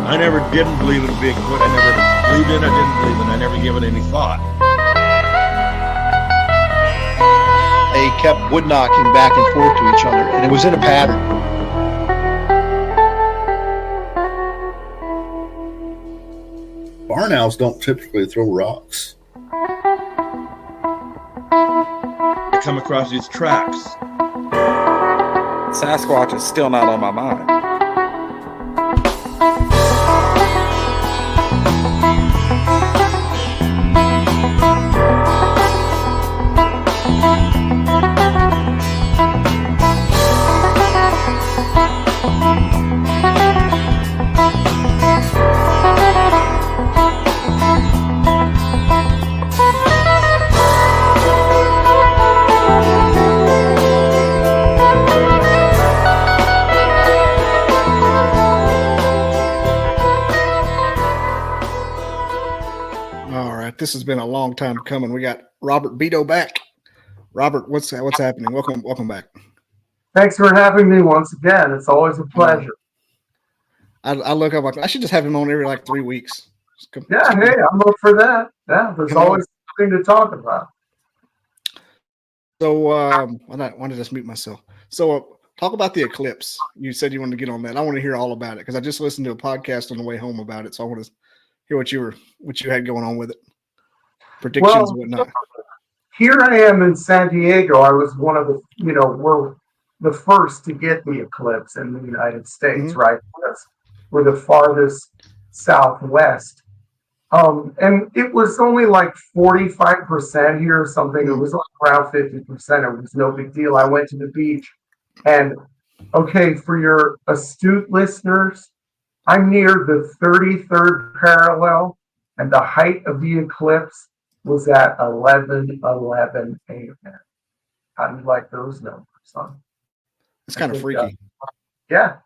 I never didn't believe in Bigfoot. I never believed in it, didn't believe in it. I never given any thought. They kept wood knocking back and forth to each other, and it was in a pattern. Barn owls don't typically throw rocks. I come across these tracks. Sasquatch is still not on my mind. This has been a long time coming. We got Robert Bitto back. Robert, what's happening? Welcome back. Thanks for having me once again. It's always a pleasure. I look up like I should just have him on every 3 weeks. Yeah, hey, I'm up for that. Yeah, there's always something to talk about. So why did I just mute myself? So talk about the eclipse. You said you wanted to get on that. I want to hear all about it because I just listened to a podcast on the way home about it. So I want to hear what you had going on with it. Predictions, whatnot. Here I am in San Diego. I was one of the, we're the first to get the eclipse in the United States, right? We're the farthest southwest. And it was only 45% here or something. It was around 50%. It was no big deal. I went to the beach and, okay, for your astute listeners, I'm near the 33rd parallel and the height of the eclipse was at 11:11 a.m. How do you like those numbers, huh? It's kind of freaky. Yeah.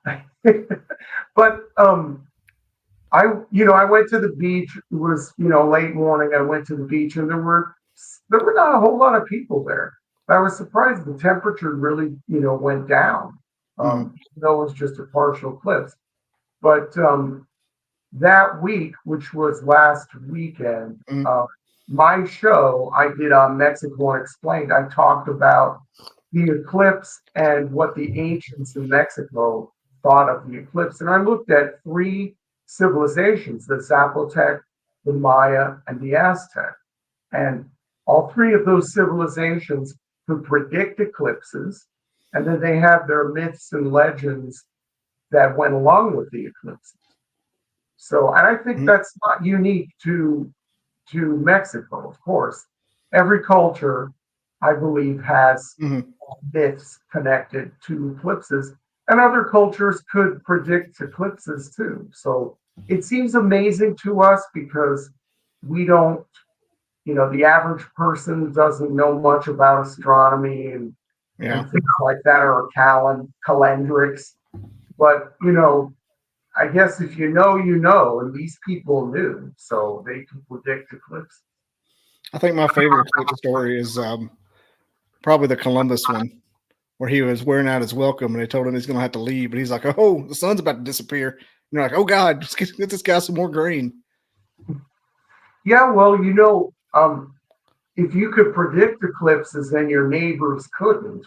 But I went to the beach. It was, late morning. I went to the beach and there were not a whole lot of people there. I was surprised the temperature really, went down. Even though it was just a partial eclipse. But that week, which was last weekend, my show I did on Mexico Unexplained, I talked about the eclipse and what the ancients in Mexico thought of the eclipse. And I looked at 3 civilizations, the Zapotec, the Maya, and the Aztec. And all 3 of those civilizations could predict eclipses. And then they have their myths and legends that went along with the eclipses. So, and I think that's not unique to Mexico, of course. Every culture, I believe, has myths connected to eclipses, and other cultures could predict eclipses too. So it seems amazing to us because we don't, the average person doesn't know much about astronomy and things like that, or calendrics. But, I guess if you know, and these people knew, so they can predict eclipses. I think my favorite eclipse story is probably the Columbus one, where he was wearing out his welcome and they told him he's going to have to leave. But he's like, oh, the sun's about to disappear. And you're like, oh, God, just get this guy some more grain. Yeah, well, if you could predict eclipses and your neighbors couldn't,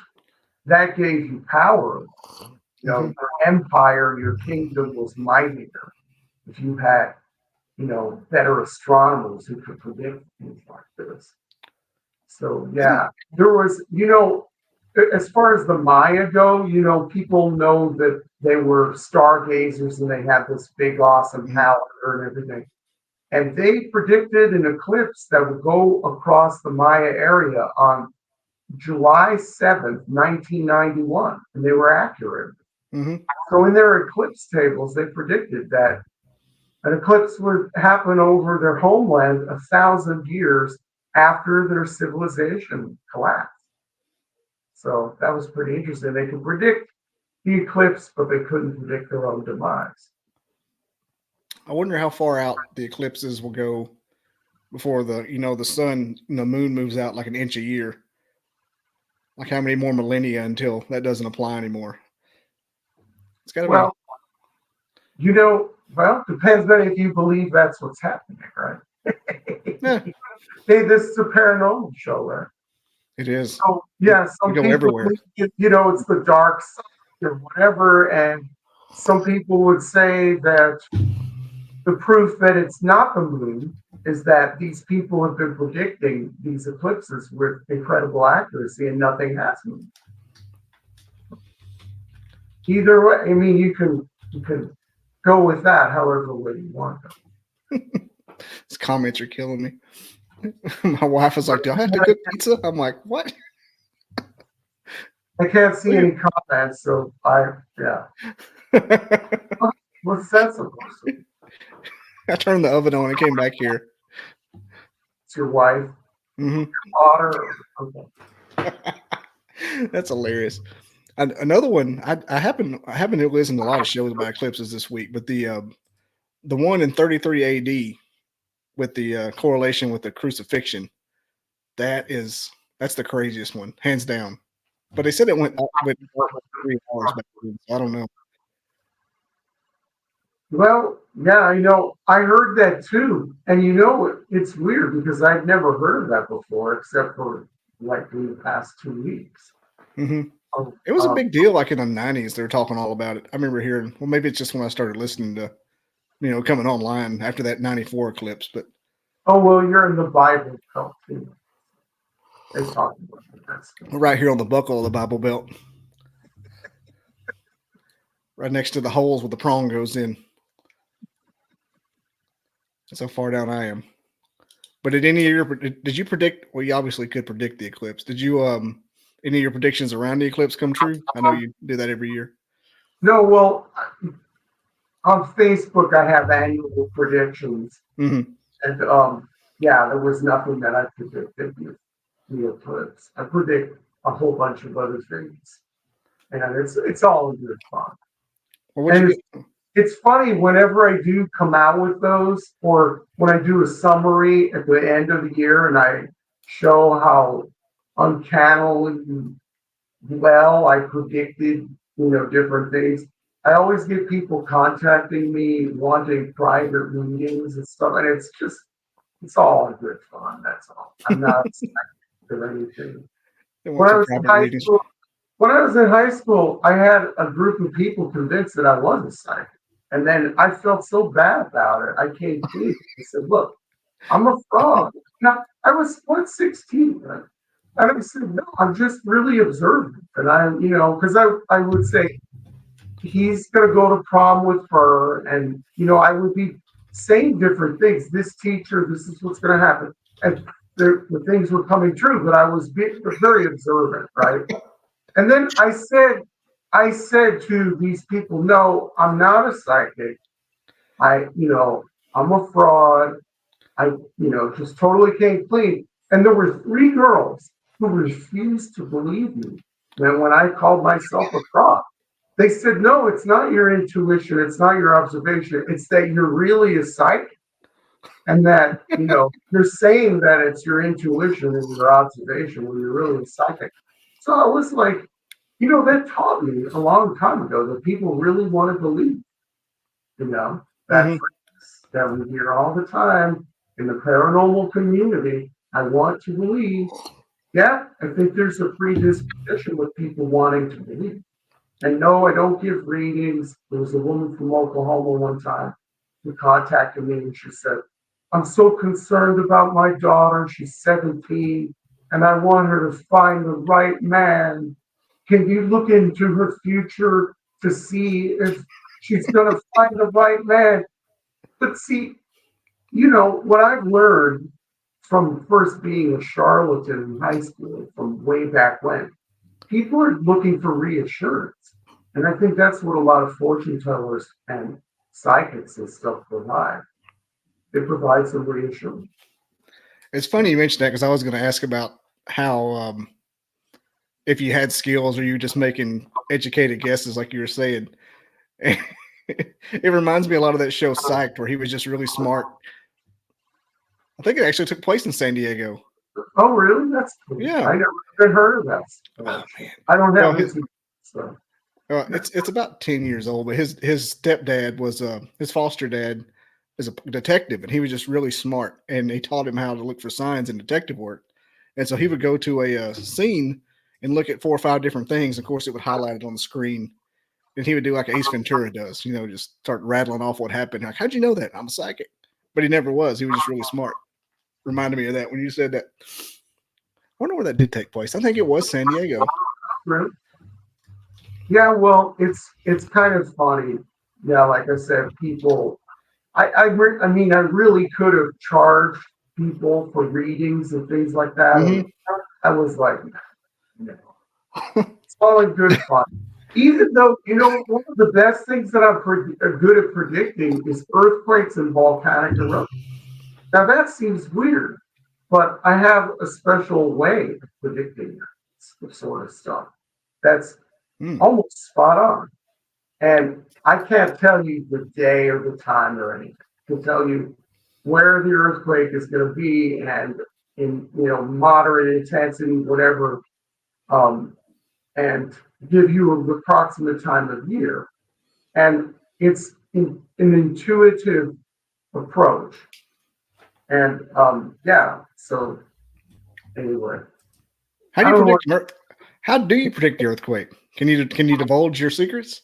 that gave you power. Your empire, your kingdom was mightier if you had, better astronomers who could predict things like this. So, yeah, there was, as far as the Maya go, people know that they were stargazers and they had this big, awesome calendar and everything. And they predicted an eclipse that would go across the Maya area on July 7th, 1991. And they were accurate. So in their eclipse tables, they predicted that an eclipse would happen over their homeland 1,000 years after their civilization collapsed. So that was pretty interesting. They could predict the eclipse, but they couldn't predict their own demise. I wonder how far out the eclipses will go before the sun and the moon moves out like an inch a year. Like how many more millennia until that doesn't apply anymore? It's got to be. Well, depends on if you believe that's what's happening, right? Yeah, Hey, this is a paranormal show, right? it is. So yeah, We some go people everywhere. think, it's the dark side or whatever, and some people would say that the proof that it's not the moon is that these people have been predicting these eclipses with incredible accuracy and nothing has moved. Either way, I mean, you can go with that however way you want. These comments are killing me. My wife is like, "Do I have to cook pizza?" I'm like, "What?" I can't see any comments, so yeah. What's that supposed to be? I turned the oven on and came back here. It's your wife, Hmm daughter, or okay. That's hilarious. And another one, I happen to listen to a lot of shows about eclipses this week, but the one in 33 AD with the correlation with the crucifixion, that's the craziest one, hands down. But they said it went with 3 hours back then, so I don't know. Well, yeah, I heard that too. And it's weird because I've never heard of that before, except for like in the past 2 weeks. Hmm Um, It was a big deal, like in the 90s. They were talking all about it. I remember hearing. Well, maybe it's just when I started listening to, coming online after that '94 eclipse. But oh, well, you're in the Bible Belt too. They talk about that stuff. right here on the buckle of the Bible Belt, right next to the holes where the prong goes in. That's how far down I am. But did you predict? Well, you obviously could predict the eclipse. Did you any of your predictions around the eclipse come true? I know you do that every year. No, well, on Facebook, I have annual predictions. Hmm And yeah, there was nothing that I predicted with the eclipse. I predict a whole bunch of other things. And it's all in good fun. Well, what'd And you get? it's funny whenever I do come out with those, or when I do a summary at the end of the year and I show how uncannily well I predicted, different things. I always get people contacting me wanting private readings and stuff, and it's all good fun. That's all. I'm not or anything. They want When I some was in private high readings. school, I had a group of people convinced that I was a psychic. And then I felt so bad about it. I came clean. I said, look, I'm a fraud. Now, I was 16, right? And I said, no, I'm just really observant. And because I would say, he's going to go to prom with her. And, I would be saying different things. This teacher, this is what's going to happen. And the things were coming true, but I was very observant, right? And then I said to these people, no, I'm not a psychic. I'm a fraud. I, just totally came clean. And there were 3 girls who refused to believe me. And when I called myself a fraud, they said, no, it's not your intuition. It's not your observation. It's that you're really a psychic. And that, you're saying that it's your intuition and your observation when you're really a psychic. So I was like, that taught me a long time ago that people really want to believe, that Mhm. phrase that we hear all the time in the paranormal community. I want to believe. Yeah, I think there's a predisposition with people wanting to believe. And no, I don't give readings. There was a woman from Oklahoma one time who contacted me and she said, I'm so concerned about my daughter. She's 17 and I want her to find the right man. Can you look into her future to see if she's going to find the right man? But see, what I've learned from first being a charlatan in high school from way back when, people are looking for reassurance. And I think that's what a lot of fortune tellers and psychics and stuff provide. They provide some reassurance. It's funny you mentioned that because I was going to ask about how if you had skills or you were just making educated guesses, like you were saying. It reminds me a lot of that show Psyched, where he was just really smart. I think it actually took place in San Diego. Oh, really? That's cool. Yeah. I never even heard of that. Oh man. I don't have Well, it. So. It's about 10 years old, but his stepdad was his foster dad is a detective, and he was just really smart, and he taught him how to look for signs in detective work. And so he would go to a scene and look at 4 or 5 different things. Of course, it would highlight it on the screen, and he would do like Ace Ventura does, just start rattling off what happened. Like, how'd you know that? I'm a psychic, but he never was. He was just really smart. Reminded me of that when you said that. I wonder where that did take place. I think it was San Diego. Right. Yeah, well, it's kind of funny. Yeah, like I said, people. I mean, I really could have charged people for readings and things like that. Mhm. I was like, no, it's all in good fun. Even though, one of the best things that are good at predicting is earthquakes and volcanic eruptions. Now that seems weird, but I have a special way of predicting this sort of stuff. That's almost spot on. And I can't tell you the day or the time or anything. I can tell you where the earthquake is going to be and in moderate intensity, whatever, and give you an approximate time of year. And it's an intuitive approach. And yeah, so anyway, How I do you don't know. predict? How do you predict the earthquake? Can you divulge your secrets?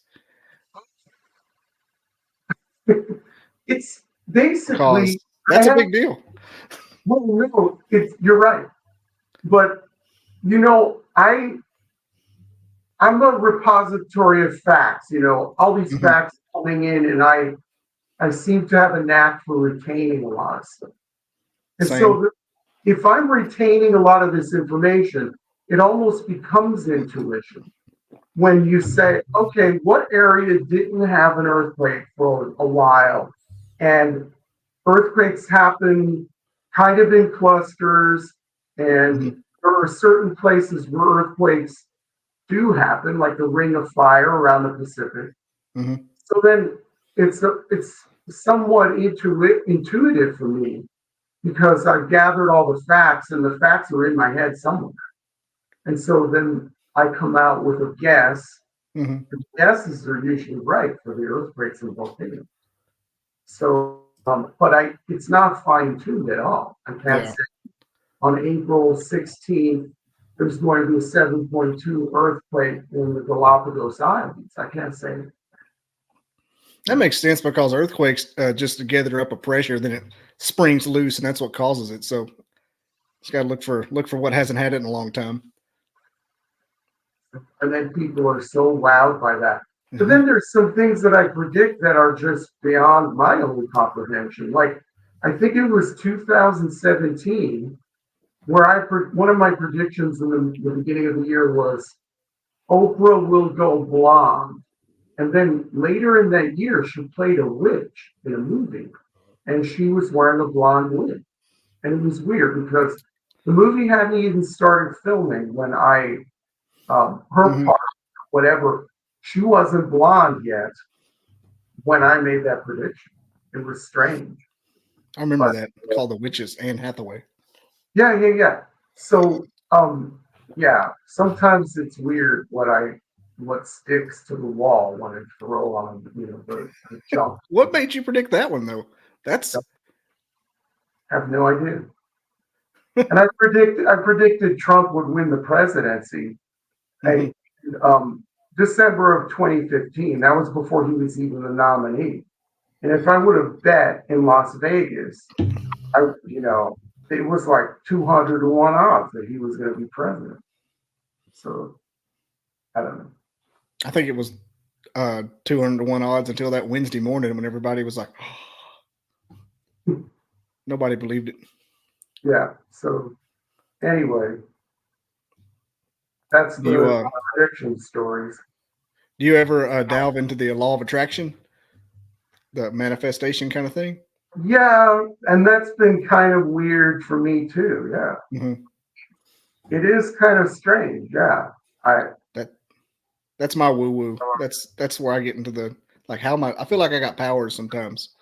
It's Because basically that's a big deal. well, no, you're right, but I'm a repository of facts. All these Mhm. facts coming in, and I seem to have a knack for retaining a lot of stuff. And Same. so, if I'm retaining a lot of this information, it almost becomes intuition. When you say, okay, what area didn't have an earthquake for a while? And earthquakes happen kind of in clusters, Mhm. and there are certain places where earthquakes do happen, like the Ring of Fire around the Pacific. Mhm. So then it's somewhat intuitive for me because I've gathered all the facts, and the facts are in my head somewhere. And so then I come out with a guess. Mhm. The guesses are usually right for the earthquakes and volcanoes. So, but it's not fine tuned at all. I can't Yeah. say on April 16th there's going to be a 7.2 earthquake in the Galapagos Islands. I can't say. That makes sense because earthquakes just gather up a pressure, then it springs loose, and that's what causes it. So it's got to look for what hasn't had it in a long time. And then people are so wowed by that. But Mhm. then there's some things that I predict that are just beyond my own comprehension. Like I think it was 2017 where one of my predictions in the beginning of the year was Oprah will go blonde. And then later in that year, she played a witch in a movie, and she was wearing a blonde wig. And it was weird because the movie hadn't even started filming when her Mhm. part, whatever, she wasn't blonde yet when I made that prediction. It was strange. I remember But that called The Witches, Anne Hathaway. yeah. So, yeah, sometimes it's weird what sticks to the wall when I throw on, the jump. What made you predict that one though? That's I have no idea. And I predicted Trump would win the presidency Mhm. in December of 2015. That was before he was even the nominee. And if I would have bet in Las Vegas, it was like 200 to 1 odds that he was going to be president. So I don't know. I think it was 200 to 1 odds until that Wednesday morning when everybody was like, nobody believed it. Yeah. So anyway, that's Do you the prediction stories. do you ever delve into the law of attraction, the manifestation kind of thing? Yeah, and that's been kind of weird for me too. Yeah, Mhm. it is kind of strange. Yeah, I That that's my woo woo. That's where I get into the like how am I feel like I got powers sometimes.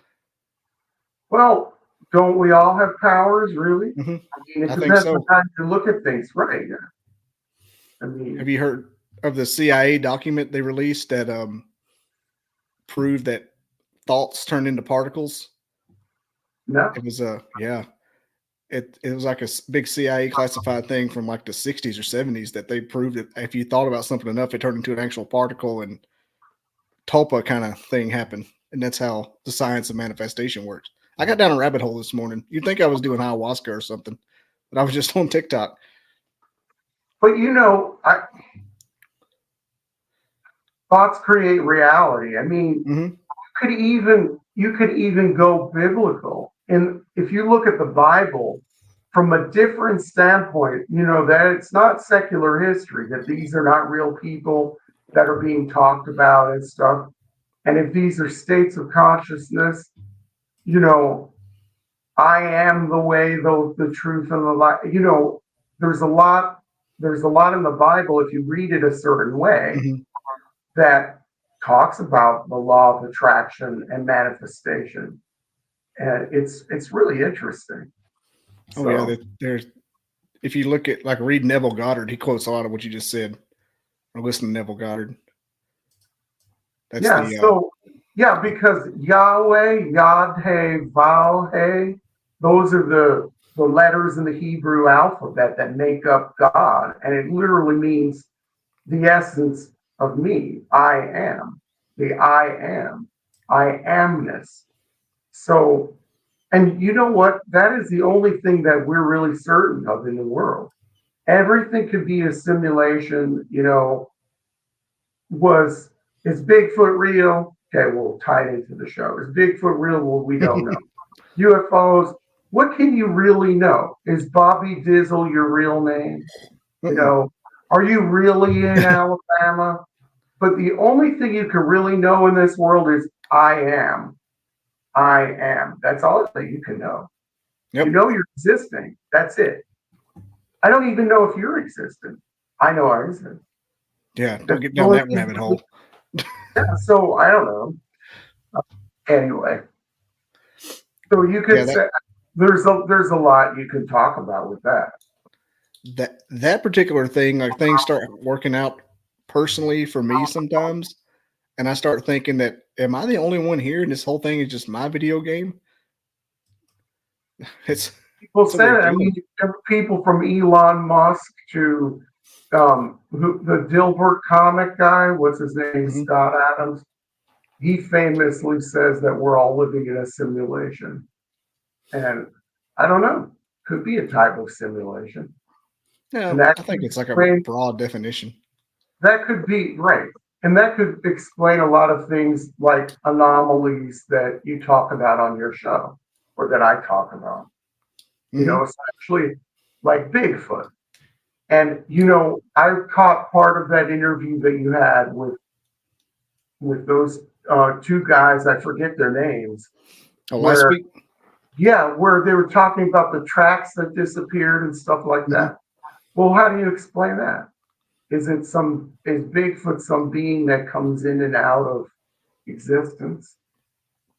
well, don't we all have powers? Really? Mhm. I mean, it I think depends on so. how you look at things, right? Yeah. I mean, Have you heard of the CIA document they released that proved that thoughts turn into particles? No. It was it was like a big CIA classified thing from like the 60s or 70s that they proved that if you thought about something enough, it turned into an actual particle, and tulpa kind of thing happened. And that's how the science of manifestation works. I got down a rabbit hole this morning. You'd think I was doing ayahuasca or something, but I was just on TikTok. But thoughts create reality. I mean, you could even go biblical. And if you look at the Bible from a different standpoint, that it's not secular history, that these are not real people that are being talked about and stuff. And if these are states of consciousness, I am the way, the truth, and the light. There's a lot in the Bible, if you read it a certain way, that talks about the law of attraction and manifestation. And it's really interesting. Oh, yeah. There's, if you look at, like, read Neville Goddard, he quotes a lot of what you just said. Or listen to Neville Goddard. That's because Yahweh, Yad-He, Vav-He, those are the letters in the Hebrew alphabet that make up God. And it literally means the essence of me. I am. The I am. I amness. So, and you know what? That is the only thing that we're really certain of in the world. Everything could be a simulation, is Bigfoot real? Okay, we'll tie it into the show. Is Bigfoot real? Well, we don't know. UFOs, what can you really know? Is Bobby Dizzle your real name? Are you really in Alabama? But the only thing you can really know in this world is I am. I am. That's all that you can know. Yep. You know you're existing. That's it. I don't even know if you're existing. I know I exist. Yeah, don't get down that rabbit hole. Yeah, so I don't know. Anyway, so you could say there's a lot you can talk about with that. That particular thing, like, things start working out personally for me sometimes, and I start thinking that, am I the only one here, and this whole thing is just my video game? People say that. I mean, people from Elon Musk to the Dilbert comic guy, what's his name, Scott Adams. He famously says that we're all living in a simulation, and I don't know. Could be a type of simulation. Yeah, I think it's like a broad definition. That could be right. And that could explain a lot of things like anomalies that you talk about on your show, or that I talk about. Essentially like Bigfoot. And, I caught part of that interview that you had with those two guys. I forget their names. Last week? Yeah, where they were talking about the tracks that disappeared and stuff like that. Well, how do you explain that? Is Bigfoot some being that comes in and out of existence?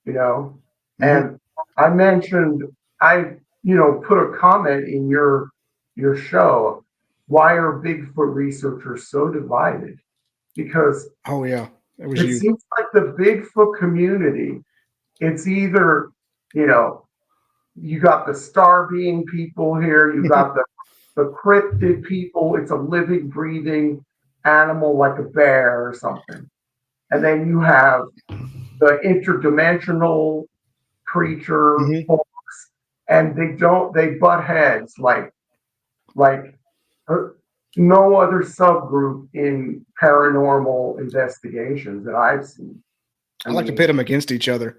And I mentioned, put a comment in your show. Why are Bigfoot researchers so divided? Because it seems like the Bigfoot community, it's either, you got the star being people here, you got the cryptid people, it's a living, breathing animal like a bear or something. And then you have the interdimensional creature folks, and they butt heads like no other subgroup in paranormal investigations that I've seen. I like to pit them against each other.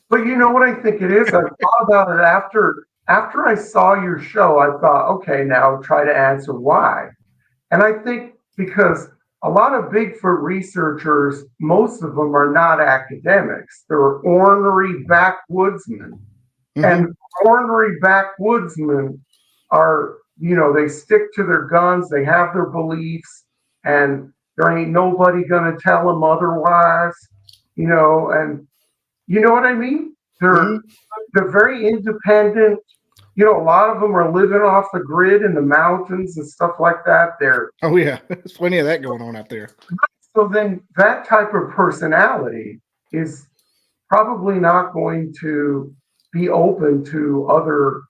But you know what I think it is? I thought about it after I saw your show. I thought, okay, now try to answer why. And I think because a lot of Bigfoot researchers, most of them are not academics. They're ornery backwoodsmen. And ornery backwoodsmen are, they stick to their guns, they have their beliefs, and there ain't nobody going to tell them otherwise, and you know what I mean? They're very independent, a lot of them are living off the grid in the mountains and stuff like that. Oh yeah, there's plenty of that going on out there. So then that type of personality is probably not going to be open to other,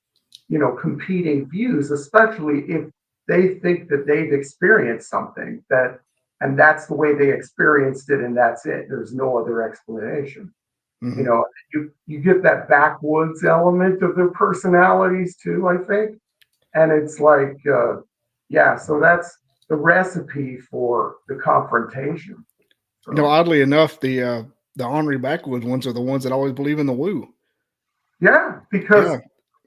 competing views, especially if they think that they've experienced something and that's the way they experienced it, and that's it. There's no other explanation. Mhm. You get that backwoods element of their personalities too, I think. And it's like, so that's the recipe for the confrontation. So, Oddly enough, the ornery backwoods ones are the ones that always believe in the woo. yeah, because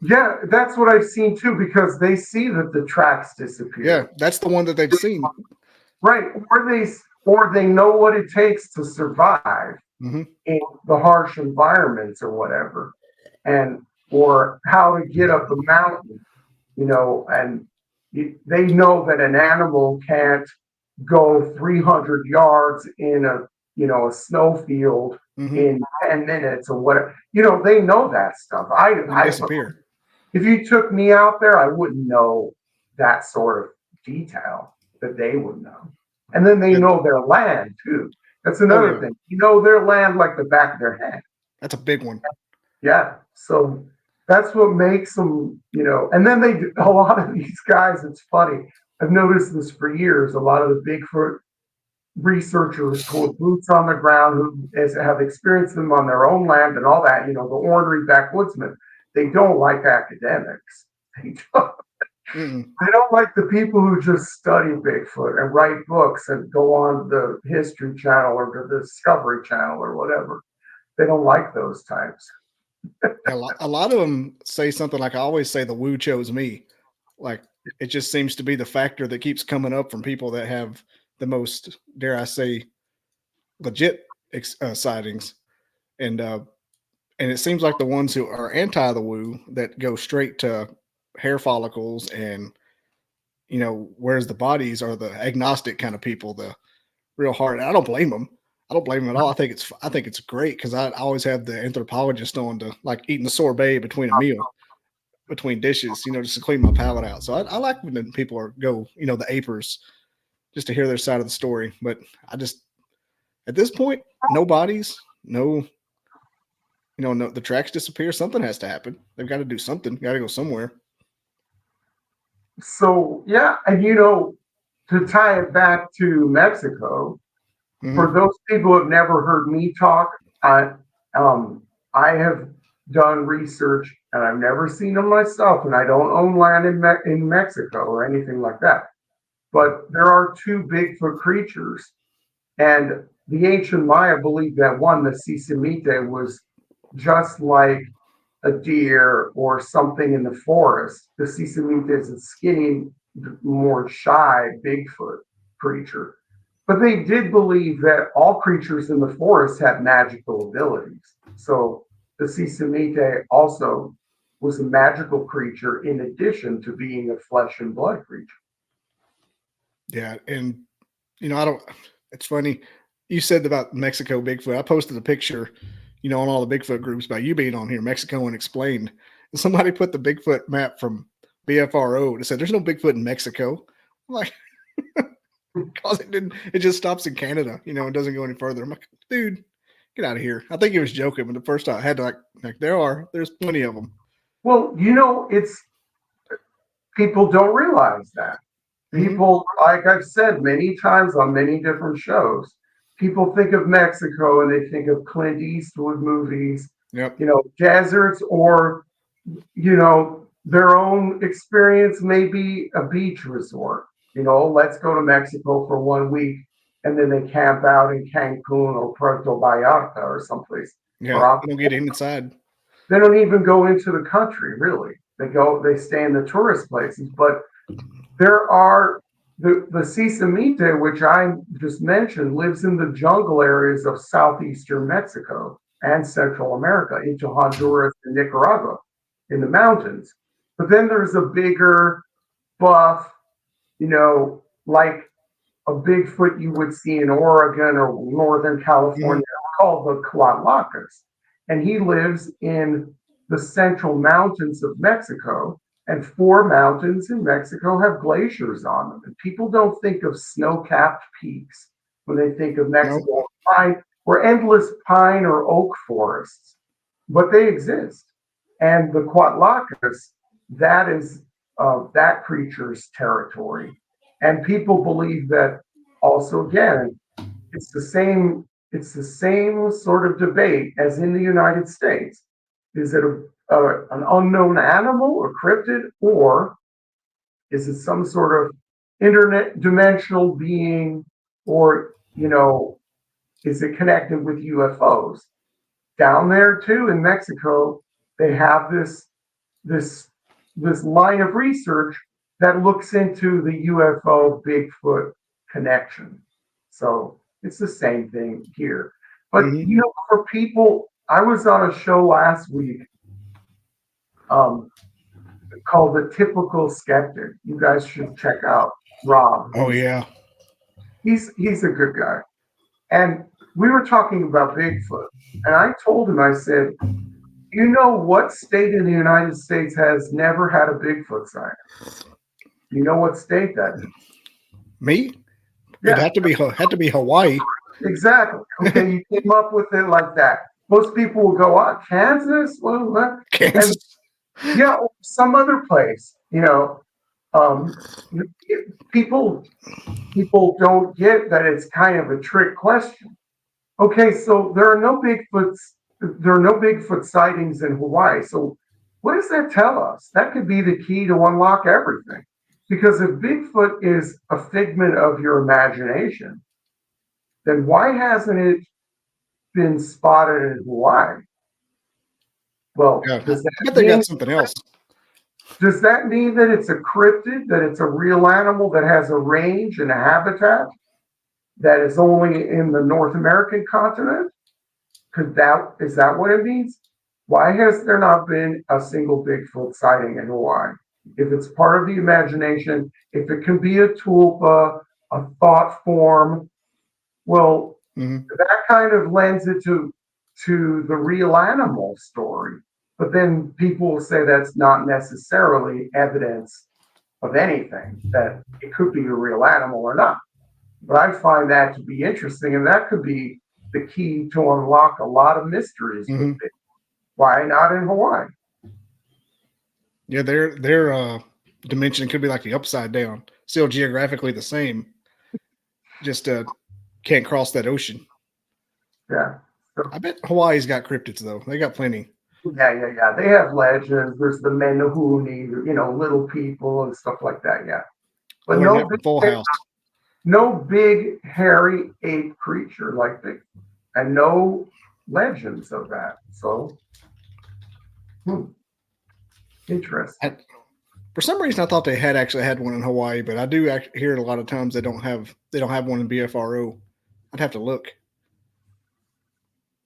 that's what I've seen too, because they see that the tracks disappear. Yeah, that's the one that they've seen. Right. Or they know what it takes to survive Mhm. in the harsh environments or whatever. Or how to get up a mountain, and they know that an animal can't go 300 yards in a snowfield Mhm. in 10 minutes or whatever. They know that stuff. They disappear. If you took me out there, I wouldn't know that sort of detail that they would know. And then they know their land too. That's another thing. Their land like the back of their head. That's a big one. Yeah. So that's what makes them, and then a lot of these guys, it's funny. I've noticed this for years. A lot of the Bigfoot researchers who are boots on the ground, who have experienced them on their own land and all that, the ornery backwoodsmen, they don't like academics. They don't like the people who just study Bigfoot and write books and go on the History Channel or the Discovery Channel or whatever. They don't like those types. A lot of them say something like, I always say the woo chose me. Like, it just seems to be the factor that keeps coming up from people that have the most, dare I say, legit sightings. And it seems like the ones who are anti the woo that go straight to hair follicles and, where's the bodies, are the agnostic kind of people, the real hard. I don't blame them. I don't blame them at all. I think it's great because I always have the anthropologist on to like eating the sorbet between a meal, between dishes, just to clean my palate out. So I like when people go, the apers, just to hear their side of the story. But I just, at this point, no bodies, no, no, the tracks disappear. Something has to happen. They've got to do something. Got to go somewhere. So yeah, and to tie it back to Mexico, for those people who have never heard me talk, I have done research and I've never seen them myself, and I don't own land in Mexico or anything like that. But there are two Bigfoot creatures, and the ancient Maya believed that one, the Sisimite, was just like a deer or something in the forest. The Sisimite is a skinny, more shy Bigfoot creature. But they did believe that all creatures in the forest had magical abilities. So the Sisimite also was a magical creature in addition to being a flesh and blood creature. Yeah. And, I don't, it's funny. You said about Mexico Bigfoot. I posted a picture, on all the Bigfoot groups about you being on here, Mexico Unexplained. And somebody put the Bigfoot map from BFRO and said, there's no Bigfoot in Mexico. I'm like, because it just stops in Canada, and doesn't go any further. I'm like, dude, get out of here. I think he was joking, but the first time I had to there's plenty of them. Well, it's people don't realize that. People, like I've said many times on many different shows, people think of Mexico and they think of Clint Eastwood movies, deserts, or, their own experience may be a beach resort. Let's go to Mexico for 1 week, and then they camp out in Cancun or Puerto Vallarta or someplace. Yeah, they don't get inside. They don't even go into the country, really. They stay in the tourist places. But there are the Sisamite, which I just mentioned, lives in the jungle areas of southeastern Mexico and Central America, into Honduras and Nicaragua, in the mountains. But then there's a bigger, buff, like a Bigfoot you would see in Oregon or Northern California, called the Cuatlaccas. And he lives in the central mountains of Mexico, and 4 mountains in Mexico have glaciers on them. And people don't think of snow-capped peaks when they think of Mexico pine or endless pine or oak forests, but they exist. And the Cuatlacas, that is that creature's territory. And people believe that also, again, it's the same sort of debate as in the United States. Is it an unknown animal, a cryptid, or is it some sort of internet dimensional being, or is it connected with UFOs? Down there too in Mexico, they have this line of research that looks into the UFO Bigfoot connection. So it's the same thing here. But for people, I was on a show last week called The Typical Skeptic. You guys should check out Rob. Oh yeah. He's a good guy. And we were talking about Bigfoot. And I told him, I said, you know what state in the United States has never had a Bigfoot sighting? You know what state that is? Me? Yeah. It had to be Hawaii. Exactly. Okay, you came up with it like that. Most people will go, "Oh, Kansas? Well, what?" Kansas. And, yeah, or some other place. People don't get that it's kind of a trick question. Okay, so there are no Bigfoot sightings in Hawaii. So what does that tell us? That could be the key to unlock everything. Because if Bigfoot is a figment of your imagination, then why hasn't it been spotted in Hawaii? Well, Yeah, I bet they got something else. Does that mean that it's a cryptid, that it's a real animal that has a range and a habitat that is only in the North American continent? Is that what it means? Why has there not been a single Bigfoot sighting in Hawaii? If it's part of the imagination, if it can be a tulpa, a thought form, well, that kind of lends it to the real animal story. But then people will say that's not necessarily evidence of anything, that it could be a real animal or not. But I find that to be interesting, and that could be the key to unlock a lot of mysteries with it. Why not in Hawaii? Yeah, their dimension could be like the upside down, still geographically the same, just can't cross that ocean. Yeah. So, I bet Hawaii's got cryptids though. They got plenty. Yeah. They have legends. There's the Menehune, little people and stuff like that. Yeah. But no big hairy ape creature like Bigfoot, and no legends of that. So, interesting. For some reason, I thought they had actually had one in Hawaii, but I do hear a lot of times they don't have one in BFRO. I'd have to look.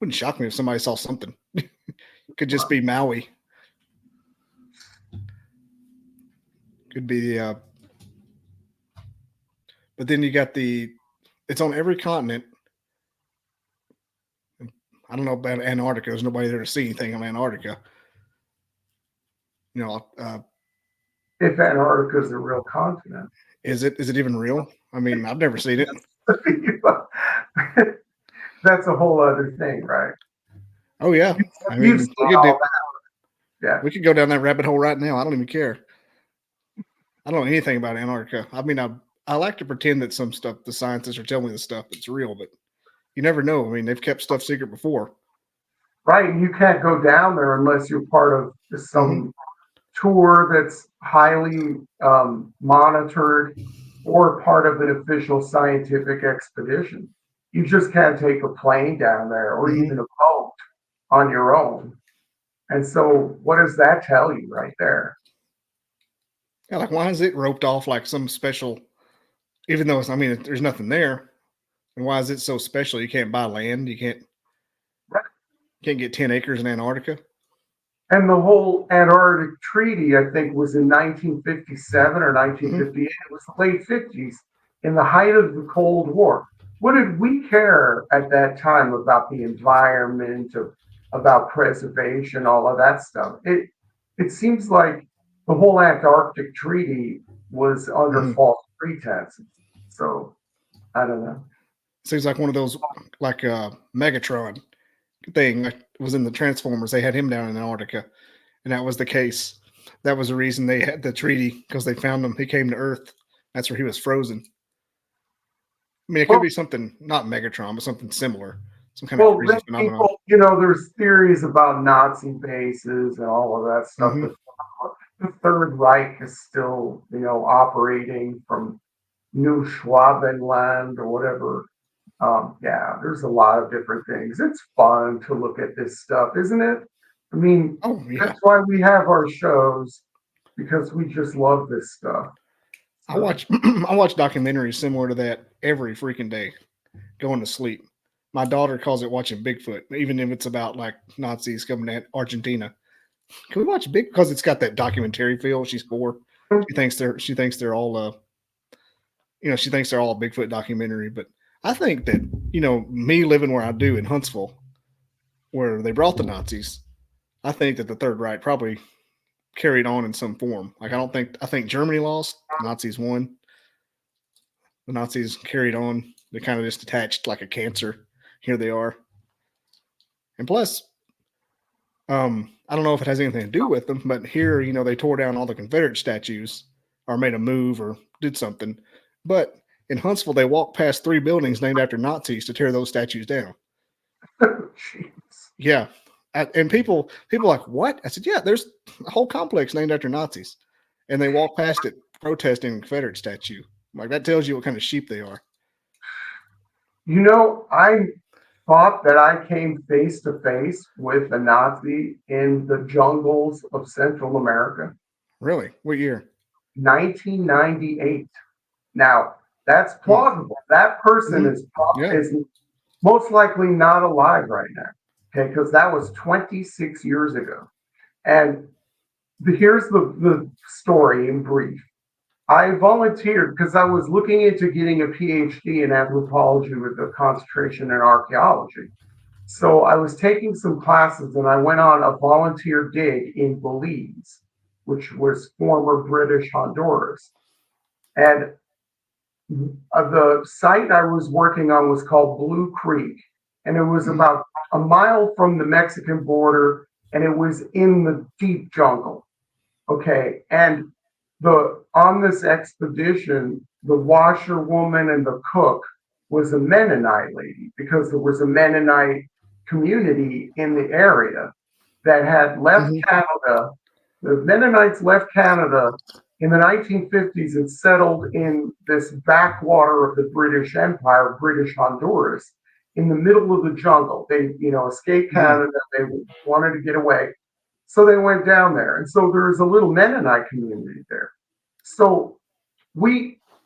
Wouldn't shock me if somebody saw something. Could just be Maui. Could be but then you got it's on every continent. I don't know about Antarctica. There's nobody there to see anything on Antarctica. If Antarctica is a real continent. Is it even real? I mean, I've never seen it. That's a whole other thing, right? Oh yeah. I mean, we could go down that rabbit hole right now. I don't even care. I don't know anything about Antarctica. I mean, I like to pretend that some stuff, the scientists are telling me the stuff that's real, but you never know. I mean, they've kept stuff secret before. Right. And you can't go down there unless you're part of some tour that's highly monitored or part of an official scientific expedition. You just can't take a plane down there or even a boat on your own. And so what does that tell you right there? Yeah, like why is it roped off like some special, even though there's nothing there. And why is it so special? You can't buy land. You can't get 10 acres in Antarctica. And the whole Antarctic Treaty, I think, was in 1957 or 1958. It was the late 50s, in the height of the Cold War. What did we care at that time about the environment about preservation, all of that stuff. It seems like the whole Antarctic Treaty was under false pretenses. So I don't know. Seems like one of those, like Megatron thing, like was in the Transformers. They had him down in Antarctica, and that was the case. That was the reason they had the treaty, because they found him. He came to Earth. That's where he was frozen. I mean, it could be something not Megatron, but something similar, some kind of crazy phenomenon. People, there's theories about Nazi bases and all of that stuff. But the Third Reich is still, operating from New Schwabenland or whatever. Yeah, there's a lot of different things. It's fun to look at this stuff, isn't it? I mean, that's why we have our shows, because we just love this stuff. I watch documentaries similar to that every freaking day, going to sleep. My daughter calls it watching Bigfoot, even if it's about like Nazis coming to Argentina. Can we watch Big? Because it's got that documentary feel. She's 4. She thinks they're all she thinks they're all a Bigfoot documentary. But I think that, me living where I do in Huntsville, where they brought the Nazis, I think that the Third Reich probably carried on in some form. Like, I think Germany lost, the Nazis won. The Nazis carried on. They kind of just attached like a cancer. Here they are. And plus, I don't know if it has anything to do with them, but here, they tore down all the Confederate statues or made a move or did something. But in Huntsville, they walked past 3 buildings named after Nazis to tear those statues down. Yeah. And people are like, what? I said, yeah, there's a whole complex named after Nazis. And they walk past it protesting a Confederate statue. Like, that tells you what kind of sheep they are. I thought that I came face to face with a Nazi in the jungles of Central America. Really? What year? 1998. Now, that's plausible. That person is most likely not alive right now. Okay, because that was 26 years ago. And here's the story in brief. I volunteered because I was looking into getting a PhD in anthropology with a concentration in archaeology. So I was taking some classes and I went on a volunteer dig in Belize, which was former British Honduras. And the site I was working on was called Blue Creek. And it was about a mile from the Mexican border, and it was in the deep jungle. Okay. And on this expedition, the washerwoman and the cook was a Mennonite lady, because there was a Mennonite community in the area that had left Canada. The Mennonites left Canada in the 1950s and settled in this backwater of the British Empire, British Honduras, in the middle of the jungle. They, escaped Canada. They wanted to get away. So they went down there. And so there's a little Mennonite community there. So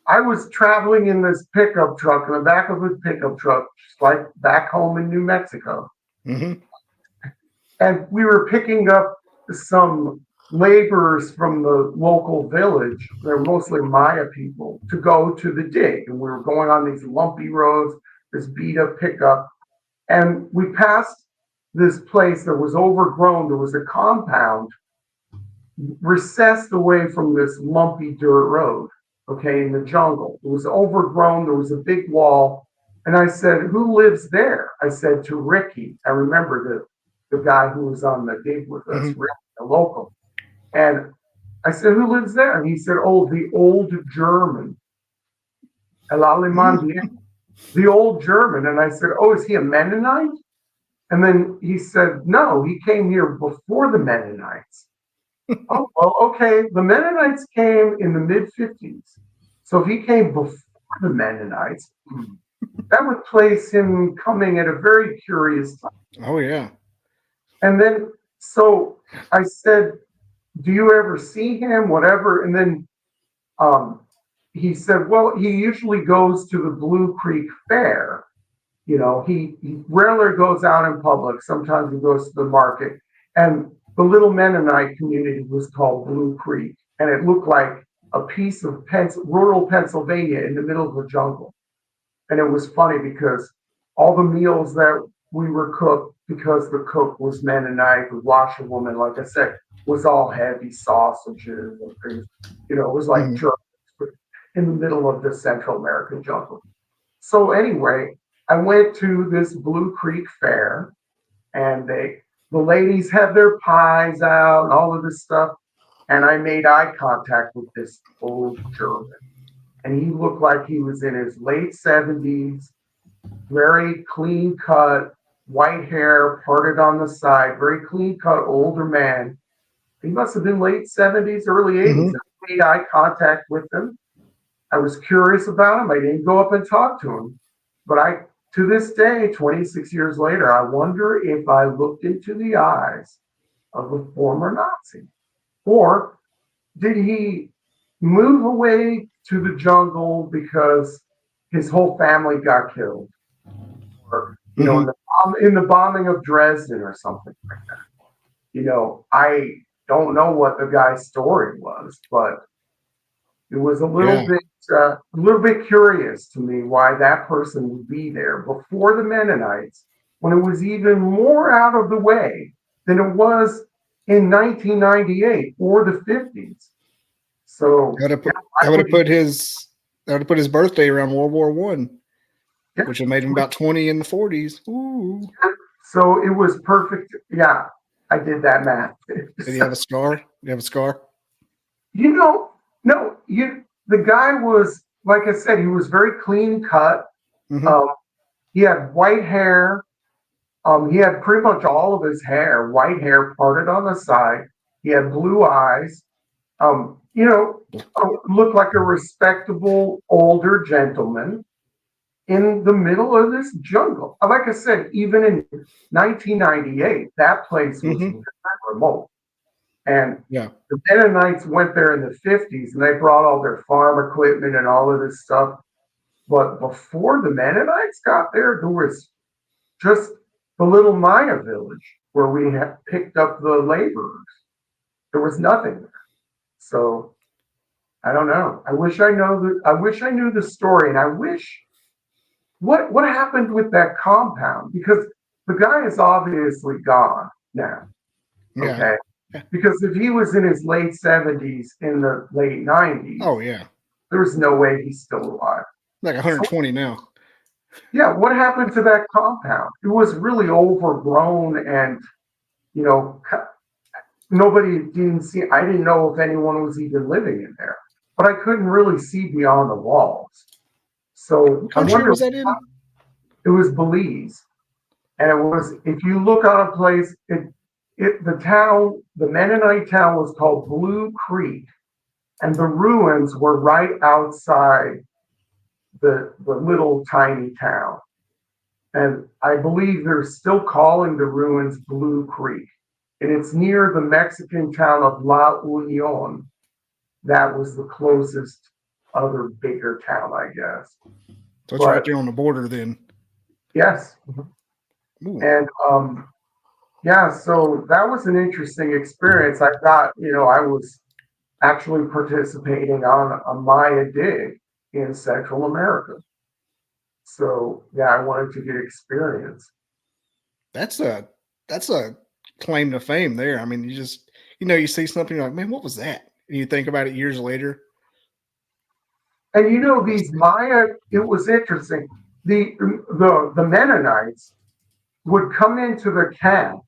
I was traveling in this pickup truck, in the back of a pickup truck, just like back home in New Mexico. And we were picking up some laborers from the local village. They're mostly Maya people, to go to the dig. And we were going on these lumpy roads, this beat up pickup. And we passed this place that was overgrown. There was a compound recessed away from this lumpy dirt road, okay, in the jungle. It was overgrown. There was a big wall. And I said, who lives there? I said to Ricky. I remember the guy who was on the dig with us, Ricky, the local. And I said, who lives there? And he said, oh, the old German. El Alemán, the old German. And I said, oh, is he a Mennonite? And then he said, no, he came here before the Mennonites. Oh, well, okay. The Mennonites came in the mid-50s. So if he came before the Mennonites, that would place him coming at a very curious time. Oh, yeah. And then, so I said, do you ever see him? Whatever. And then he said, well, he usually goes to the Blue Creek Fair. He rarely goes out in public. Sometimes he goes to the market. And the little Mennonite community was called Blue Creek. And it looked like a piece of rural Pennsylvania in the middle of the jungle. And it was funny because all the meals that we were cooked because the cook was Mennonite. The washerwoman, like I said, was all heavy sausages and things. You know, it was like Mhm. jerks in the middle of the Central American jungle. So anyway, I went to this Blue Creek Fair, and the ladies had their pies out and all of this stuff, and I made eye contact with this old German, and he looked like he was in his late 70s, very clean cut, white hair parted on the side, very clean cut older man. He must have been late 70s, early 80s. Mhm. I made eye contact with him. I was curious about him. I didn't go up and talk to him, but to this day, 26 years later, I wonder if I looked into the eyes of a former Nazi, or did he move away to the jungle because his whole family got killed, or Mhm. in the bombing of Dresden or something like that? I don't know what the guy's story was, but it was Yeah. a little bit curious to me why that person would be there before the Mennonites, when it was even more out of the way than it was in 1998 or the 50s. So That would yeah, put I that would have would, put his birthday around World War One, yeah. which would have made him about 20 in the 40s. Ooh. So it was perfect. Yeah, I did that math. Did he have a scar? Did he have a scar? You know, no, the guy was, like I said, he was very clean cut. Mm-hmm. Um, he had white hair. He had pretty much all of his hair, white hair parted on the side. He had blue eyes. Looked like a respectable older gentleman in the middle of this jungle. Like I said, even in 1998, that place was Mm-hmm. very remote. And Yeah. the Mennonites went there in the 50s, and they brought all their farm equipment and all of this stuff. But before the Mennonites got there was just the little Maya village where we had picked up the laborers. There was nothing there. So I don't know. I wish I knew the story, and I wish what happened with that compound, because the guy is obviously gone now. Yeah. Okay. Because if he was in his late 70s, in the late 90s, Oh yeah. there's no way he's still alive. Like So 120 now. yeah, what happened to that compound? It was really overgrown, and you know, nobody didn't see. I didn't know if anyone was even living in there, but I couldn't really see beyond the walls. So What I country wonder. was that in? It was Belize, and it was. If you look on a place, the Mennonite town was called Blue Creek, and the ruins were right outside the little tiny town. And I believe they're still calling the ruins Blue Creek. And it's near the Mexican town of La Union. That was the closest other bigger town, I guess. So it's right But there on the border then. yes. Ooh. And yeah, so that was an interesting experience. I thought, I was actually participating on a Maya dig in Central America. So yeah, I wanted to get experience. That's a claim to fame there. I mean, you see something, you're like, man, what was that? And you think about it years later. And these Maya, it was interesting. The Mennonites would come into the camp,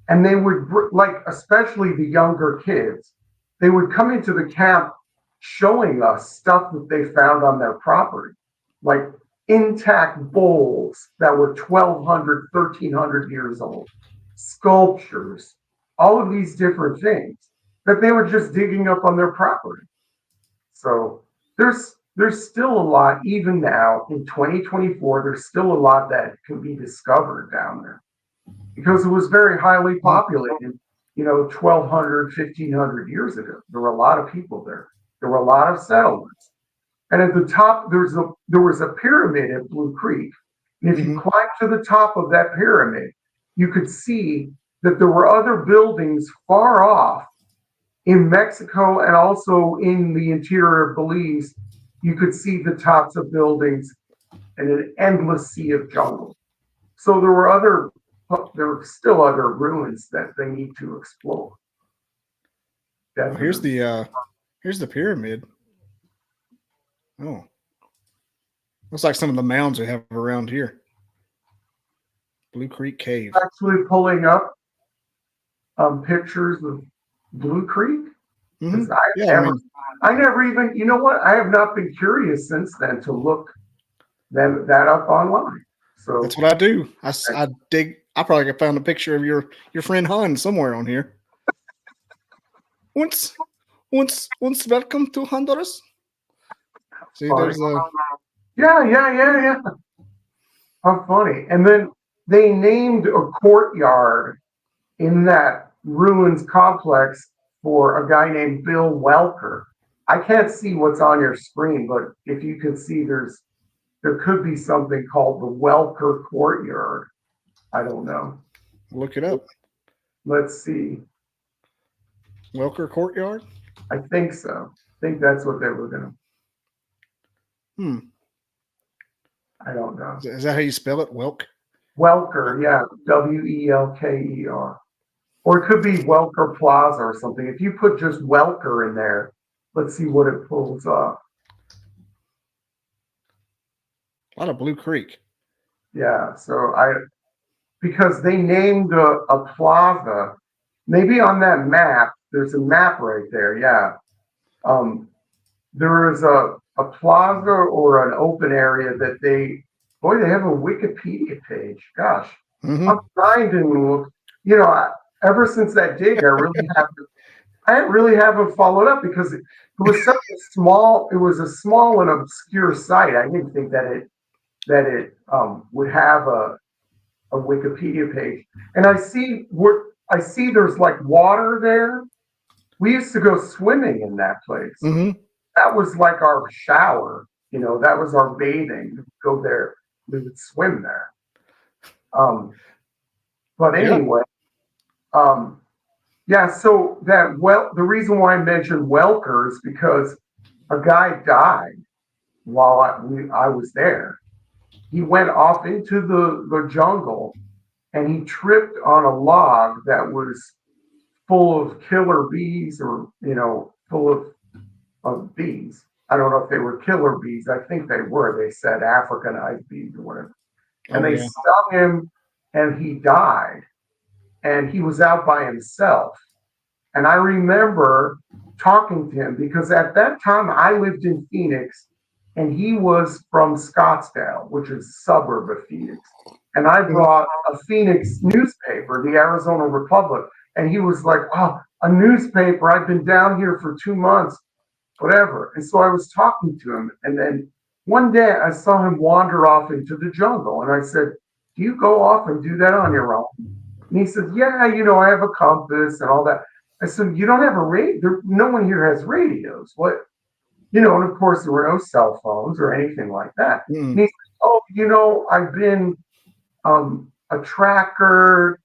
and they would, like, especially the younger kids, they would come into the camp showing us stuff that they found on their property, like intact bowls that were 1,200, 1,300 years old, sculptures, all of these different things that they were just digging up on their property. So there's still a lot, even now in 2024, there's still a lot that can be discovered down there, because it was very highly populated, 1,200, 1,500 years ago. There were a lot of people there. There were a lot of settlements. And at the top, there was a pyramid at Blue Creek. And if you Mm-hmm. climbed to the top of that pyramid, you could see that there were other buildings far off in Mexico, and also in the interior of Belize. You could see the tops of buildings and an endless sea of jungle. So there were still other ruins that they need to explore. Oh, here's the pyramid. Oh, looks like some of the mounds we have around here. Blue Creek Cave. Actually pulling up pictures of Blue Creek. Mhm. I never even, you know what? I have not been curious since then to look that up online. So that's what I do. I dig. I probably could found a picture of your friend Han somewhere on here. Once welcome to Honduras. See, funny. there's a Yeah. How funny. And then they named a courtyard in that ruins complex for a guy named Bill Welker. I can't see what's on your screen, but if you can see, there could be something called the Welker Courtyard. I don't know. look it up. Let's see. Welker Courtyard. I think so. I think that's what they were gonna. I don't know. Is that how you spell it? Welk. Welker, yeah, Welker. Or it could be Welker Plaza or something. If you put just Welker in there, let's see what it pulls up. A lot of Blue Creek. Yeah, because they named a plaza, maybe on that map, there's a map right there, yeah. There is a plaza or an open area that they have a Wikipedia page. Gosh, I'm trying to look, ever since that dig, I really haven't followed up because it was such a small, it was a small and obscure site. I didn't think that it would have a Wikipedia page. And I see there's like water there. We used to go swimming in that place. That was like our shower, that was our bathing. We'd go there, we would swim there. But anyway, so the reason why I mentioned Welker is because a guy died while I was there. He went off into the jungle and he tripped on a log that was full of killer bees or, full of bees. I don't know if they were killer bees. I think they were. They said Africanized bees or whatever. And they stung him and he died. And he was out by himself. And I remember talking to him because at that time I lived in Phoenix and he was from Scottsdale, which is a suburb of Phoenix. And I brought a Phoenix newspaper, the Arizona Republic. And he was like, oh, a newspaper. I've been down here for 2 months, whatever. And so I was talking to him. And then one day I saw him wander off into the jungle. And I said, do you go off and do that on your own? And he said, yeah, I have a compass and all that. I said, you don't have a radio? No one here has radios. What? And of course there were no cell phones or anything like that. And he said, oh, I've been a tracker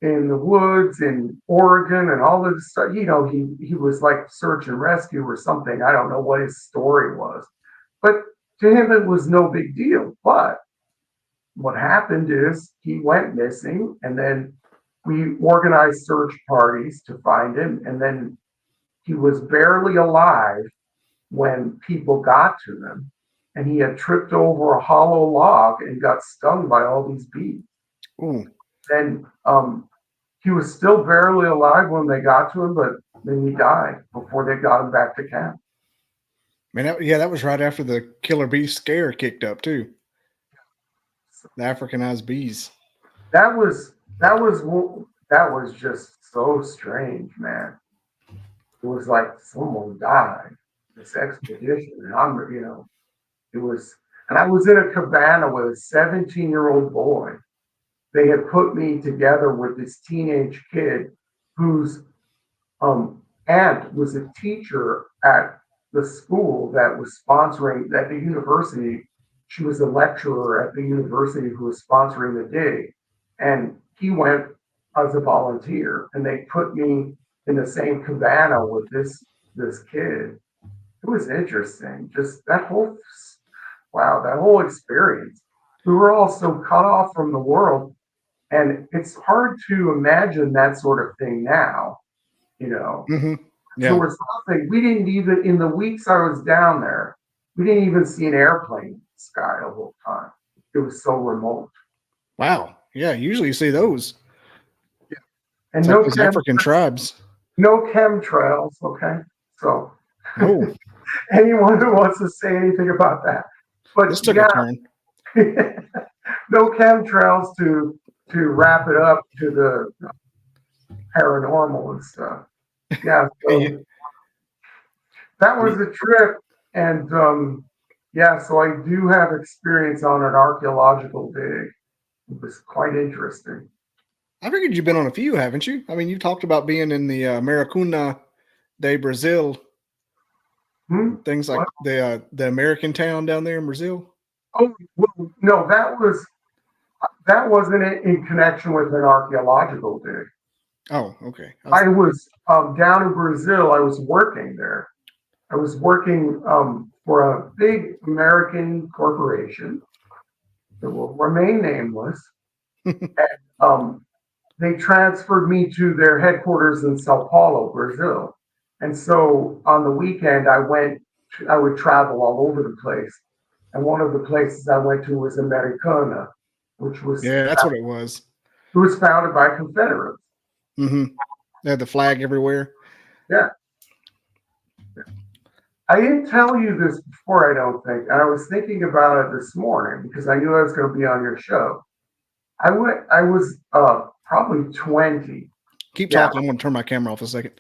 in the woods in Oregon and all this stuff. He was like search and rescue or something. I don't know what his story was. But to him, it was no big deal. But what happened is he went missing and then we organized search parties to find him. And then he was barely alive when people got to him. And he had tripped over a hollow log and got stung by all these bees. And he was still barely alive when they got to him, but then he died before they got him back to camp. Man, that was right after the killer bee scare kicked up too. The Africanized bees. That was just so strange, man. It was like someone died this expedition, and it was. And I was in a cabana with a 17-year-old boy. They had put me together with this teenage kid whose aunt was a teacher at the school that was sponsoring at the university. She was a lecturer at the university who was sponsoring the dig. And he went as a volunteer and they put me in the same cabana with this kid. It was interesting. Just that whole experience. We were all so cut off from the world, and it's hard to imagine that sort of thing now. Mm-hmm. There Yeah. was nothing. We didn't even, in the weeks I was down there, we didn't even see an airplane in the sky the whole time. It was so remote. Wow. Yeah. Usually you see those. And It's like those African tribes. no chemtrails, okay? So Oh, anyone who wants to say anything about that. But this took yeah, a turn. no chemtrails to wrap it up to the paranormal and stuff. Yeah, so that was a trip, and yeah, so I do have experience on an archaeological dig. It was quite interesting. I figured you've been on a few, haven't you? I mean, you talked about being in the Maracuna de Brazil, things like What? the American town down there in Brazil. Oh well, no, that wasn't in connection with an archaeological dig. Oh, okay. I was down in Brazil. I was working there. I was working for a big American corporation that will remain nameless. And they transferred me to their headquarters in Sao Paulo, Brazil. And so on the weekend, I would travel all over the place. And one of the places I went to was Americana, which was that's what it was. It was founded by Confederates. Mm-hmm. They had the flag everywhere. Yeah. I didn't tell you this before, I don't think. And I was thinking about it this morning because I knew I was going to be on your show. I was probably 20. Keep talking. I'm going to turn my camera off a second.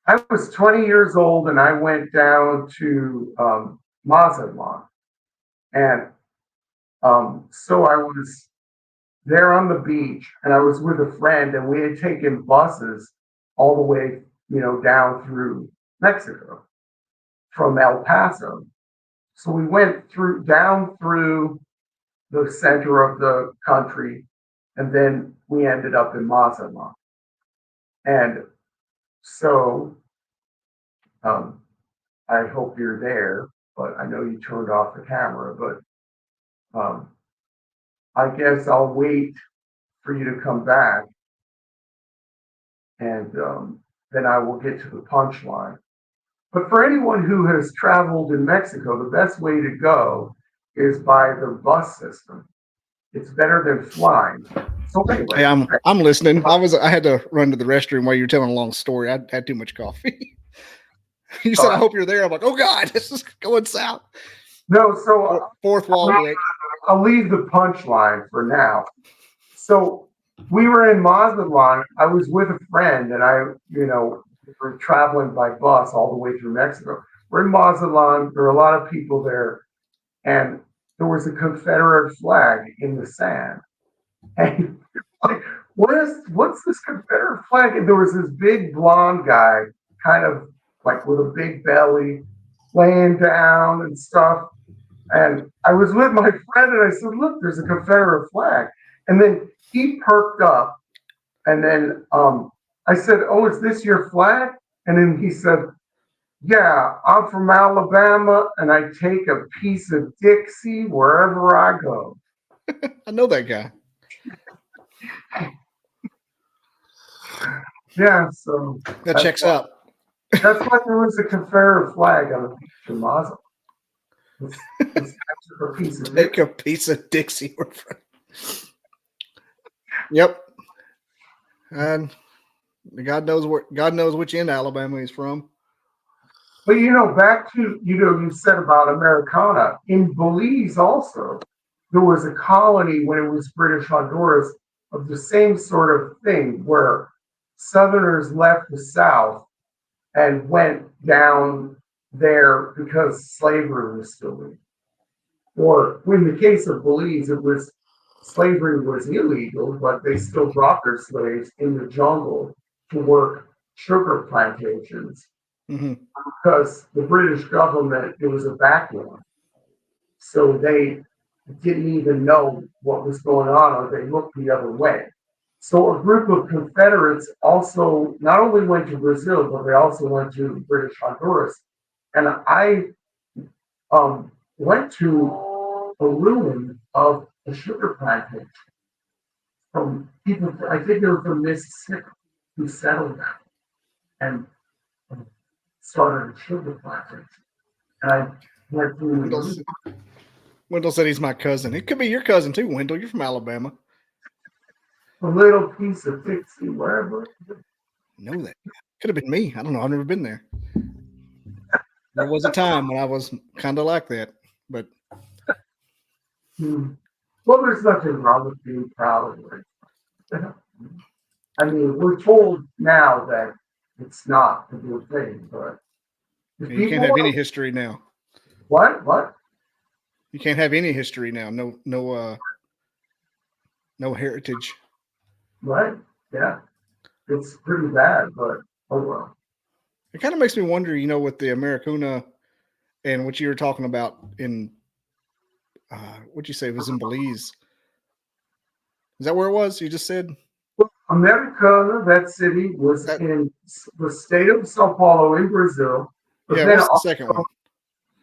I was 20 years old and I went down to Mazatlan. And so I was there on the beach and I was with a friend and we had taken buses all the way, down through Mexico from El Paso. So we went down through the center of the country, and then we ended up in Mazatlan. And so I hope you're there, but I know you turned off the camera, but I guess I'll wait for you to come back, and then I will get to the punchline. But for anyone who has traveled in Mexico, the best way to go is by the bus system. It's better than flying. So anyway, hey, I'm listening. I had to run to the restroom while you were telling a long story. I had too much coffee. You said, I hope you're there. I'm like, oh God, this is going south. No, so fourth wall break. I'll leave the punchline for now. So we were in Mazatlan. I was with a friend, and we were traveling by bus all the way through Mexico. We're in Mazatlan. There are a lot of people there, and there was a Confederate flag in the sand. And like, what's this Confederate flag? And there was this big blonde guy, kind of like with a big belly, laying down and stuff. And I was with my friend, and I said, "Look, there's a Confederate flag." And then he perked up, and then I said, "Oh, is this your flag?" And then he said, "Yeah, I'm from Alabama, and I take a piece of Dixie wherever I go." I know that guy. Yeah, so that checks out. That's why there was a Confederate flag on the beach in Mazatlan. Take a piece of Dixie. Yep. And God knows which end Alabama he's from. But back to you said about Americana in Belize also, there was a colony when it was British Honduras of the same sort of thing where Southerners left the South and went down there because slavery was still legal. Or in the case of Belize, slavery was illegal, but they still brought their slaves in the jungle to work sugar plantations because the British government, it was a backwater. So they didn't even know what was going on, or they looked the other way. So a group of Confederates also not only went to Brazil, but they also went to British Honduras. And I went to a ruin of a sugar plantation from people. I think they were from Mississippi who settled down and started a sugar plantation. And I went through Wendell said he's my cousin. It could be your cousin too, Wendell. You're from Alabama. a little piece of Dixie, wherever. Know that. Could have been me. I don't know. I've never been there. There was a time when I was kind of like that, but Well, there's nothing wrong with being proud of it. I mean, we're told now that it's not a good thing, but you can't have any history now. What? What? You can't have any history now. No heritage. Right? Yeah. It's pretty bad, but oh well. It kind of makes me wonder, with the Americuna and what you were talking about in, what'd you say it was in Belize? Is that where it was? You just said? Americana, that city, was in the state of Sao Paulo in Brazil. But yeah, then what's the second one?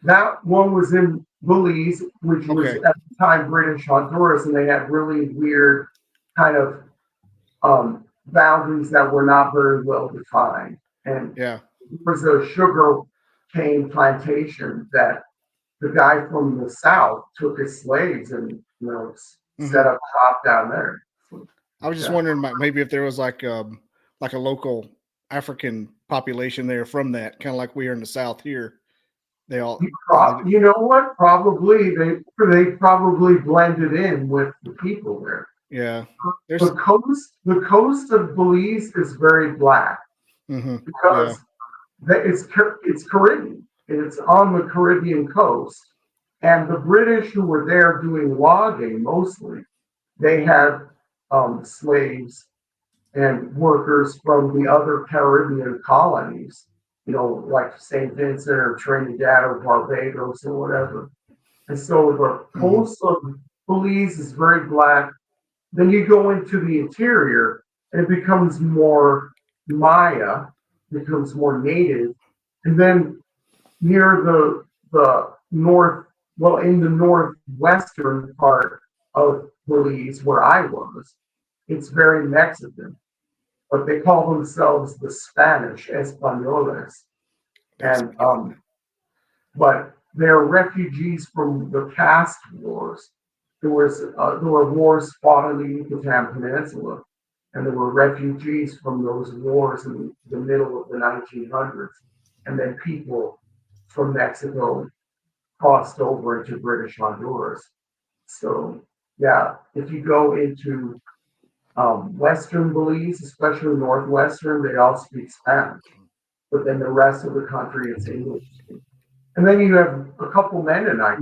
That one was in Belize, which was at the time British Honduras, and they had really weird kind of boundaries that were not very well defined. And there was a sugar cane plantation that the guy from the south took his slaves and set up shop down there. I was just wondering, maybe if there was like a local African population there from that, kind of like we are in the South here. They all, you know what? Probably they probably blended in with the people there. Yeah, the coast of Belize is very black because it's Caribbean. It's on the Caribbean coast, and the British who were there doing logging mostly, they had slaves and workers from the other Caribbean colonies, like St. Vincent or Trinidad or Barbados or whatever. And so the coast of Belize is very black. Then you go into the interior and it becomes more Maya, becomes more native. And then near the north, in the northwestern part of Belize where I was, it's very Mexican. But they call themselves the Spanish Españoles. And but they're refugees from the caste wars. There were wars fought on the Yucatan Peninsula, and there were refugees from those wars in the middle of the 1900s. And then people from Mexico crossed over into British Honduras. So yeah, if you go into Western Belize, especially Northwestern, they all speak Spanish. But then the rest of the country, it's English. And then you have a couple Mennonite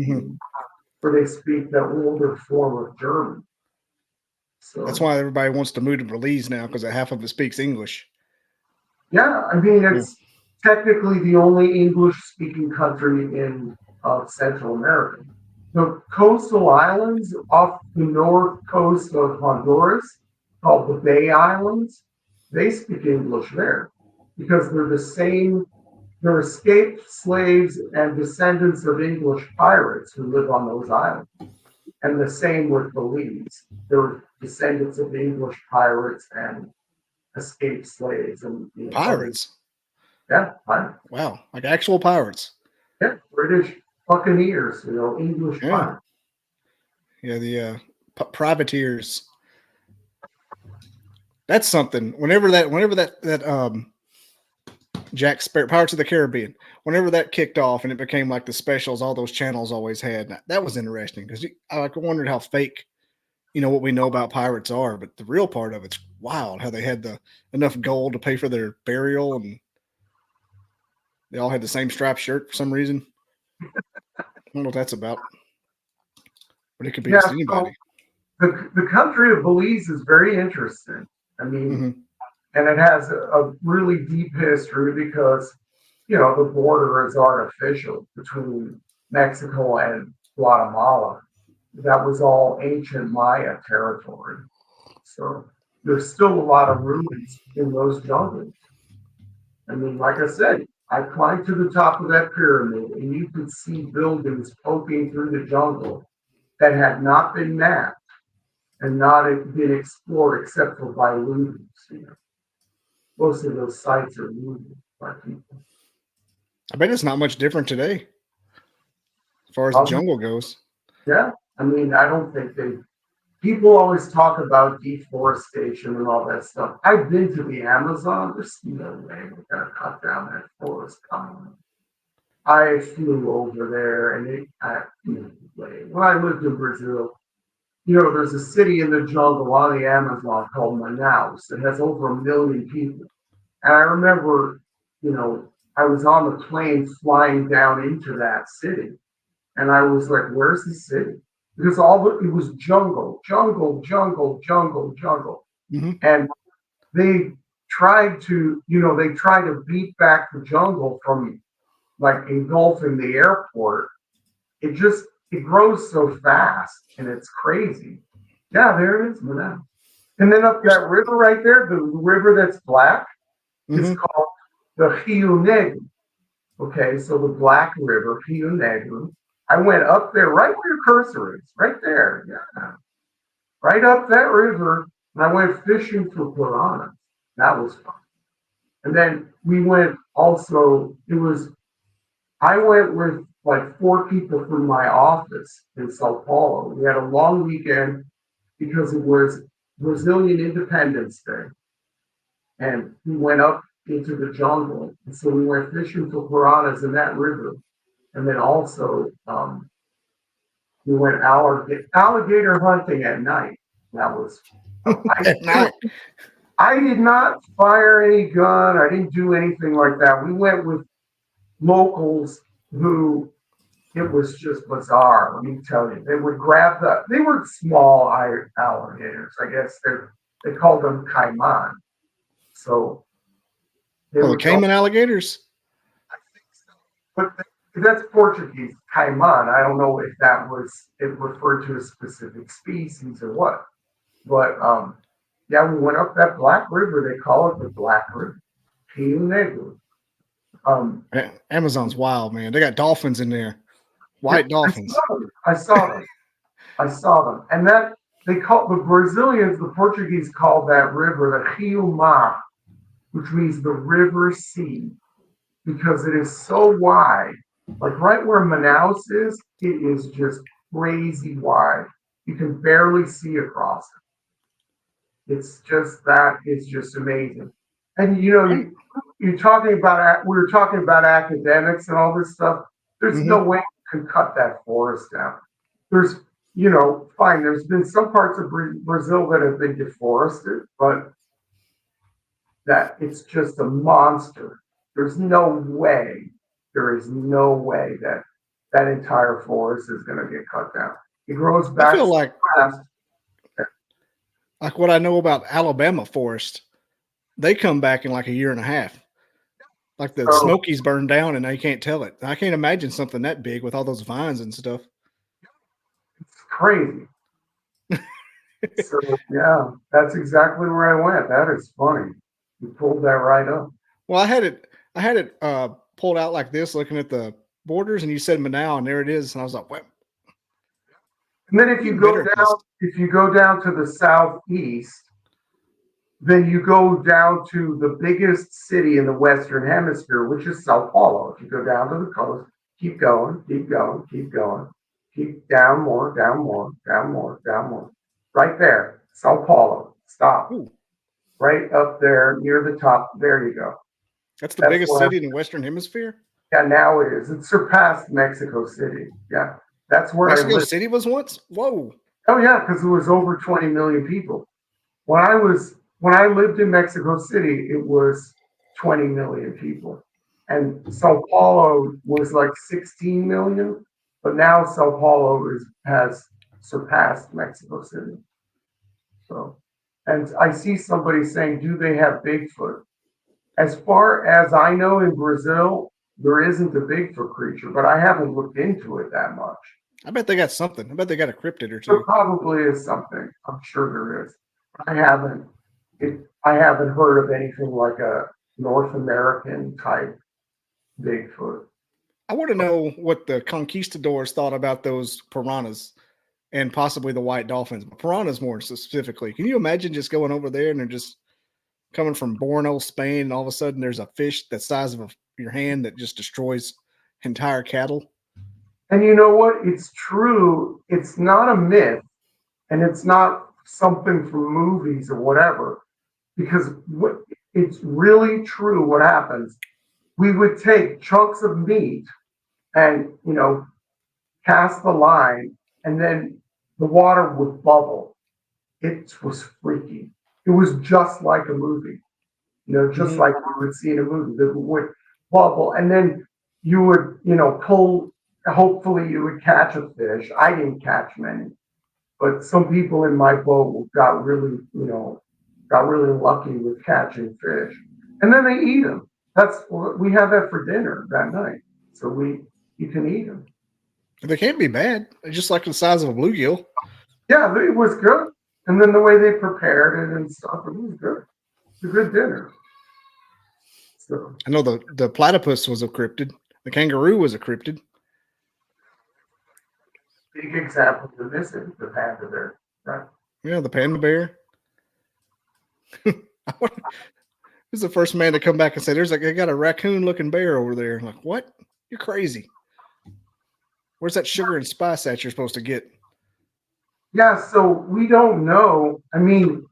where they speak the older form of German. So that's why everybody wants to move to Belize now, because half of it speaks English. Yeah, I mean, it's technically the only English-speaking country in Central America. The coastal islands off the north coast of Honduras, called the Bay Islands, they speak English there because they're the same. They're escaped slaves and descendants of English pirates who live on those islands. And the same with Belize. They're descendants of English pirates and escaped slaves. And pirates? Pirates. Wow, like actual pirates. Yeah, British buccaneers, English pirates. Yeah, the privateers. That's something. Whenever that Jack Sparrow, Pirates of the Caribbean, whenever that kicked off and it became like the specials all those channels always had, that was interesting because I wondered how fake, what we know about pirates are, but the real part of it's wild how they had enough gold to pay for their burial and they all had the same striped shirt for some reason. I don't know what that's about, but it could be just anybody. The country of Belize is very interesting. I mean, and it has a really deep history because, the border is artificial between Mexico and Guatemala. That was all ancient Maya territory. So there's still a lot of ruins in those jungles. I mean, like I said, I climbed to the top of that pyramid and you could see buildings poking through the jungle that had not been mapped and not been explored except for by looters. You know, most of those sites are looted by people. I bet it's not much different today as far as the jungle goes. Yeah, I mean, I don't think they. People always talk about deforestation and all that stuff. I've been to the Amazon. There's no way we're gonna cut down that forest. I flew over there, and when I lived in Brazil, you know, there's a city in the jungle on the Amazon called Manaus that has over 1 million people. And I remember, you know, I was on the plane flying down into that city, and I was like, "Where's the city?" Because it was jungle, jungle, jungle, jungle, jungle, and they tried to, you know, they tried to beat back the jungle from like engulfing the airport. It grows so fast and it's crazy. Yeah, there it is, Manaus. And then up that river right there, the river that's black, is called the Rio Negro. Okay, so the Black River, Rio Negro. I went up there, right where your cursor is, right there. Yeah, right up that river, and I went fishing for piranhas. That was fun. And then we went also. I went with like 4 people from my office in Sao Paulo. We had a long weekend because it was Brazilian Independence Day. And we went up into the jungle. And so we went fishing for piranhas in that river. And then also we went alligator hunting at night. That was I did not fire any gun. I didn't do anything like that. We went with locals who it was just bizarre. Let me tell you, they would grab they were small alligators. I guess they called them caiman. So the Cayman alligators. I think so, but that's Portuguese caiman. I don't know if it referred to a specific species or what. But yeah, we went up that Black River. They call it the Black River, Rio Negro. Amazon's wild, man. They got dolphins in there, white dolphins. I saw them, and that they call the Brazilians, the Portuguese call that river the Rio Mar, which means the river sea, because it is so wide. Like right where Manaus is, it is just crazy wide. You can barely see across it. It's just amazing. And you know, you're talking about, we were talking about academics and all this stuff. There's no way you can cut that forest down. There's, you know, fine, there's been some parts of Brazil that have been deforested, but that it's just a monster. There is no way that that entire forest is going to get cut down. It grows back. I feel like fast. Like what I know about Alabama forest, they come back in like a year and a half. Like the Smokies burned down and they can't tell it. I can't imagine something that big with all those vines and stuff. It's crazy. So yeah, that's exactly where I went. That is funny. You pulled that right up. Well, I had it pulled out like this, looking at the borders, and you said Manaus, and there it is. And I was like, what? And then if you go down to the southeast, then you go down to the biggest city in the Western Hemisphere, which is Sao Paulo. If you go down to the coast, keep going, keep going, keep going, keep down more, down more, down more, down more. Right there, Sao Paulo. Stop. Ooh. Right up there near the top. There you go. That's the biggest city in the Western Hemisphere? Yeah, now it is. It surpassed Mexico City. Yeah. That's where Mexico City was once? Whoa. Oh yeah, because it was over 20 million people. When I lived in Mexico City, it was 20 million people. And Sao Paulo was like 16 million, but now Sao Paulo has surpassed Mexico City. So, and I see somebody saying, do they have Bigfoot? As far as I know, in Brazil, there isn't a Bigfoot creature, but I haven't looked into it that much. I bet they got something. I bet they got a cryptid or two. There probably is something. I'm sure there is. I haven't heard of anything like a North American type Bigfoot. I want to know what the conquistadors thought about those piranhas. and possibly the white dolphins, but piranhas more specifically. Can you imagine just going over there and they're just coming from Borneo, Spain, and all of a sudden there's a fish the size of your hand that just destroys entire cattle? And you know what? It's true. It's not a myth, and it's not something from movies or whatever, because it's really true what happens. We would take chunks of meat and, cast the line, and then the water would bubble. It was freaky. It was just like a movie, just like you would see in a movie. That would bubble, and then you would, pull. Hopefully, you would catch a fish. I didn't catch many, but some people in my boat got really lucky with catching fish, and then they eat them. We have that for dinner that night, so you can eat them. They can't be bad. They're just like the size of a bluegill. Yeah, it was good, and then the way they prepared it and stuff, it was good. It's a good dinner. So I know the platypus was a cryptid. The kangaroo was a cryptid. big example of this is the panda bear, right? Yeah, the panda bear. Who's the first man to come back and say, I got a raccoon-looking bear over there? I'm like, what? You're crazy. Where's that sugar and spice that you're supposed to get? Yeah, so we don't know. I mean,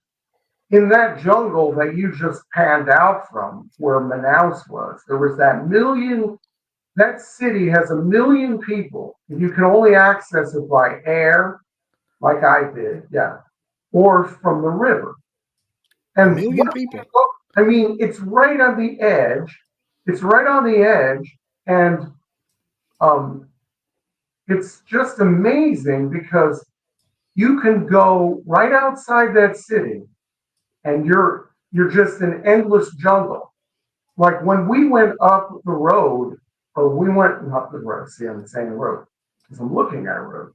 in that jungle that you just panned out from, where Manaus was, there was that city has 1 million people, and you can only access it by air, like I did, yeah, or from the river. And 1 million people. I mean, it's right on the edge. It's right on the edge, and it's just amazing because you can go right outside that city, and you're just in endless jungle. Like when we went up the road, or we went up the road. See, I'm saying road because I'm looking at a road.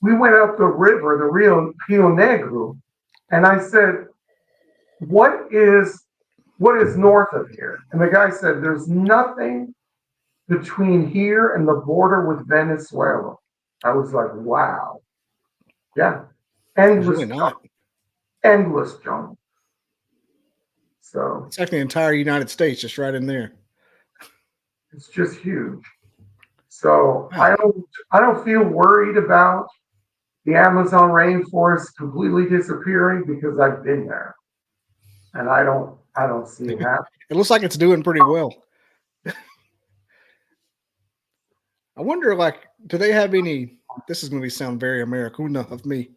We went up the river, the Rio Negro, and I said, what is north of here? And the guy said, there's nothing between here and the border with Venezuela. I was like, wow. Yeah. Endless Really not. Endless jungle. So it's like the entire United States just right in there. It's just huge. So wow. I don't feel worried about the Amazon rainforest completely disappearing because I've been there. And I don't see it happening. It looks like it's doing pretty well. I wonder, do they have any? This is going to sound very American of me,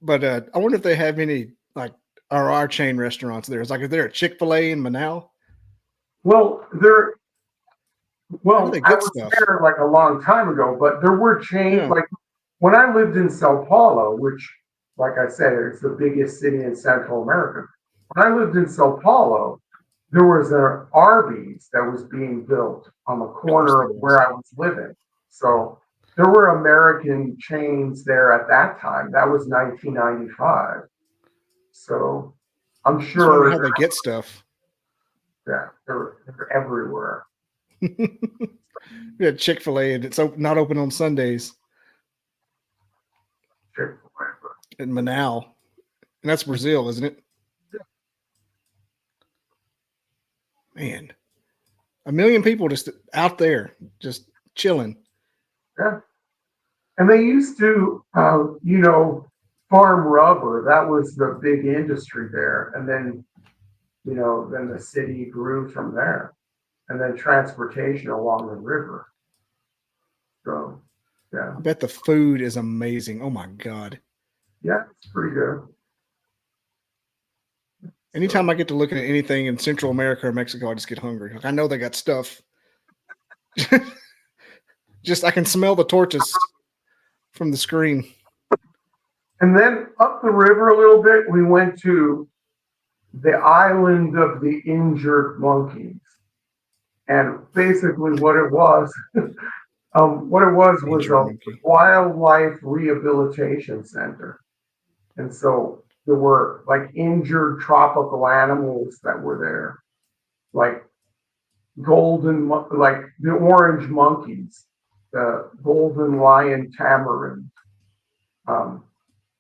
but I wonder if they have any our chain restaurants there. Is there a Chick-fil-A in Manaus? Well, I was stuff? there a long time ago, but there were chains. Yeah. When I lived in Sao Paulo, which, like I said, it's the biggest city in Central America. When I lived in Sao Paulo, there was an Arby's that was being built on the corner of where I was living. So there were American chains there at that time. That was 1995. So I'm sure how they get stuff. Yeah, they're everywhere. We had Chick-fil-A, and it's not open on Sundays. Chick-fil-A. In Manaus. And that's Brazil, isn't it? Yeah. Man. 1 million people just out there, just chilling. Yeah. And they used to, farm rubber. That was the big industry there. And then, then the city grew from there. And then transportation along the river. So, yeah. I bet the food is amazing. Oh, my God. Yeah, it's pretty good. Anytime I get to look at anything in Central America or Mexico, I just get hungry. I know they got stuff. I can smell the torches from the screen. And then up the river a little bit, we went to the island of the injured monkeys. And basically what it was was a wildlife rehabilitation center. And so there were injured tropical animals that were there, like the orange monkeys, the golden lion tamarin,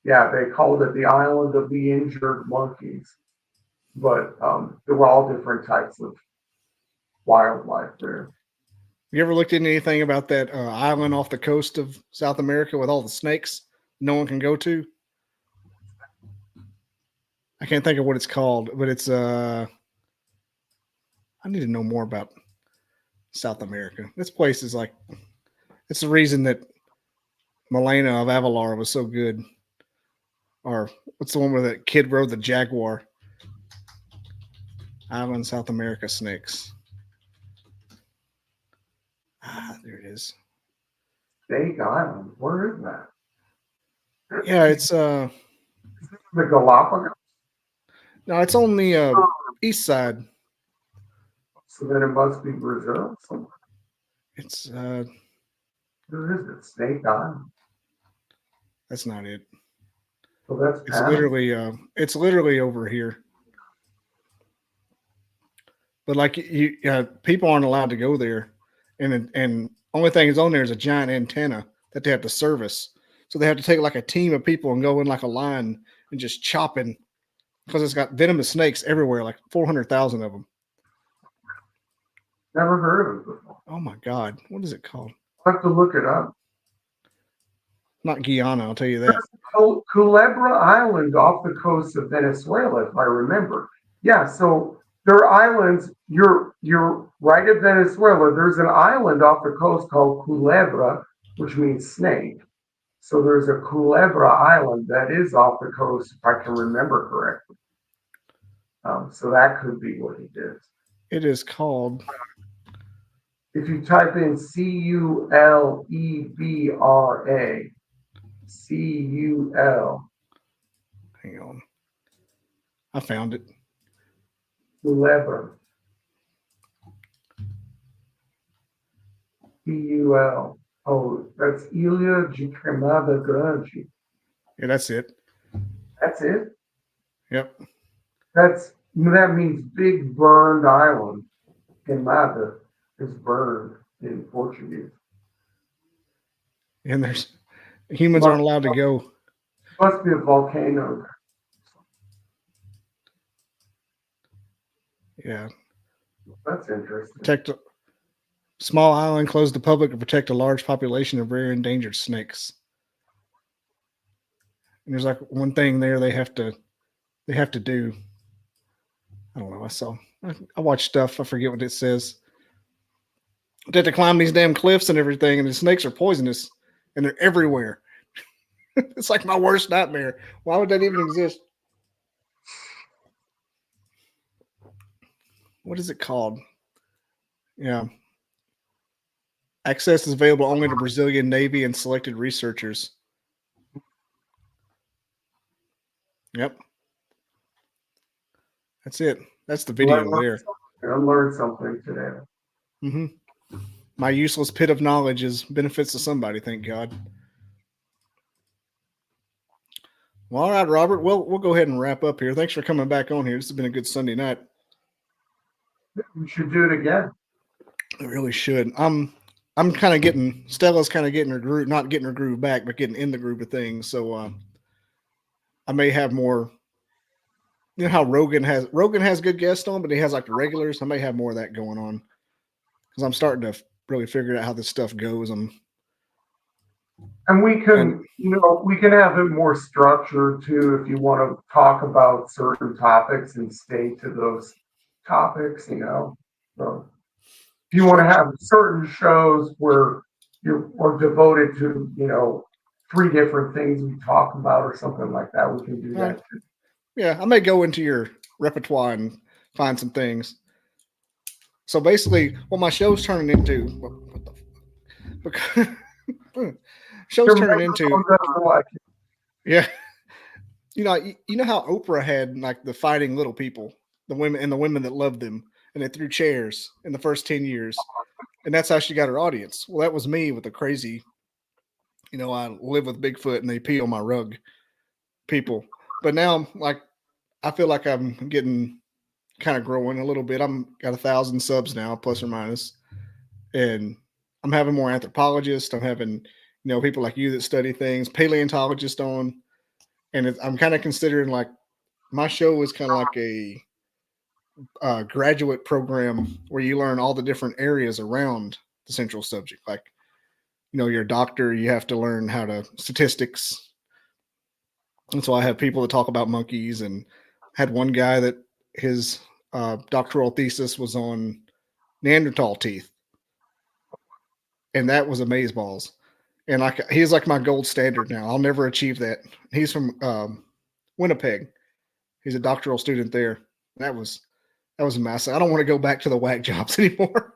Yeah, they called it the island of the injured monkeys, but there were all different types of wildlife there. You ever looked into anything about that island off the coast of South America with all the snakes no one can go to? I can't think of what it's called, but it's I need to know more about South America. This place is like, it's the reason that Milena of Avalar was so good. Or what's the one where that kid rode the jaguar? Island South America snakes. Ah, there it is. Snake Island, where is that? Yeah, it's The Galapagos. no, it's on the east side. So then it must be Brazil somewhere. It's Where is it? Snake Island. that's not it. So that's It's literally over here. But like people aren't allowed to go there, and only thing is on there is a giant antenna that they have to service. So they have to take like a team of people and go in like a line and just chopping because it's got venomous snakes everywhere, like 400,000 of them. Never heard of it before. Oh my God, what is it called? I'll have to look it up. Not Guyana, I'll tell you that. Culebra Island off the coast of Venezuela, if I remember. Yeah, so there are islands. You're right at Venezuela. There's an island off the coast called Culebra, which means snake. So there's a Culebra Island that is off the coast, if I can remember correctly. So that could be what he did. It is called. If you type in Culebra, CUL. Hang on. I found it. Culebra. CUL. Oh, that's Ilha de Queimada Grande. Yeah, that's it. That's it? Yep. That means big burned island. Queimada is burned in Portuguese. And there's humans aren't allowed to go. Must be a volcano. Yeah. That's interesting. Protect small island closed to public to protect a large population of rare endangered snakes. And there's like one thing there they have to do. I don't know. I watch stuff. I forget what it says. They have to climb these damn cliffs and everything, and the snakes are poisonous, and they're everywhere. It's like my worst nightmare. Why would that even exist? What is it called? Yeah. Access is available only to Brazilian Navy and selected researchers. Yep. That's it. That's the video there. I learned something today. Mm-hmm. My useless pit of knowledge is benefits to somebody, thank God. Well, all right, Robert. We'll go ahead and wrap up here. Thanks for coming back on here. This has been a good Sunday night. We should do it again. It really should. I'm kind of getting Stella's kind of getting her groove, not getting her groove back, but getting in the groove of things. So I may have more. You know how Rogan has good guests on, but he has like the regulars. I may have more of that going on because I'm starting to really figure out how this stuff goes. And we can, we can have it more structured too if you want to talk about certain topics and stay to those topics, So if you want to have certain shows where you're devoted to, 3 different things we talk about or something like that, we can do that too. Yeah, I may go into your repertoire and find some things. So basically, what my show's turning into, what the show's turning into, yeah. You know how Oprah had like the fighting little people, the women that loved them, and they threw chairs in the first 10 years, and that's how she got her audience. Well, that was me with the crazy, I live with Bigfoot and they pee on my rug people. But now, I feel like I'm getting kind of growing a little bit. I'm got 1,000 subs now, plus or minus, and I'm having more anthropologists. I'm having people like you that study things, paleontologists on, and I'm kind of considering like my show is kind of like a graduate program where you learn all the different areas around the central subject. Like, you're a doctor, you have to learn how to statistics. And so I have people that talk about monkeys, and had one guy that his doctoral thesis was on Neanderthal teeth. And that was amazeballs. And like he's like my gold standard now. I'll never achieve that. He's from Winnipeg. He's a doctoral student there. That was massive. I don't want to go back to the whack jobs anymore.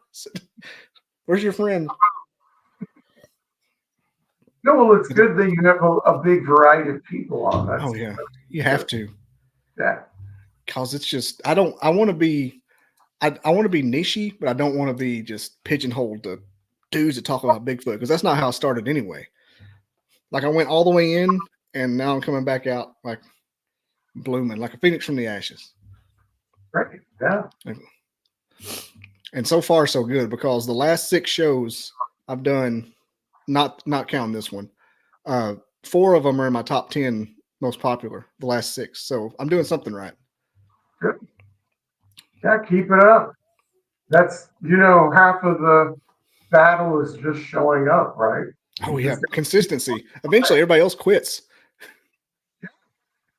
Where's your friend? No, well, it's good that you have a big variety of people on that. Oh yeah, you have to. Yeah. Because it's just I want to be nichey, but I don't want to be just pigeonholed to dudes that talk about Bigfoot, because that's not how I started anyway. Like I went all the way in, and now I'm coming back out like blooming, like a phoenix from the ashes. Right. Yeah. And so far so good, because the last 6 shows I've done, not counting this one, 4 of them are in my top 10 most popular, the last 6. So I'm doing something right. Good. Yeah, keep it up. That's, half of the battle is just showing up, right? Oh yeah, consistency. Eventually everybody else quits.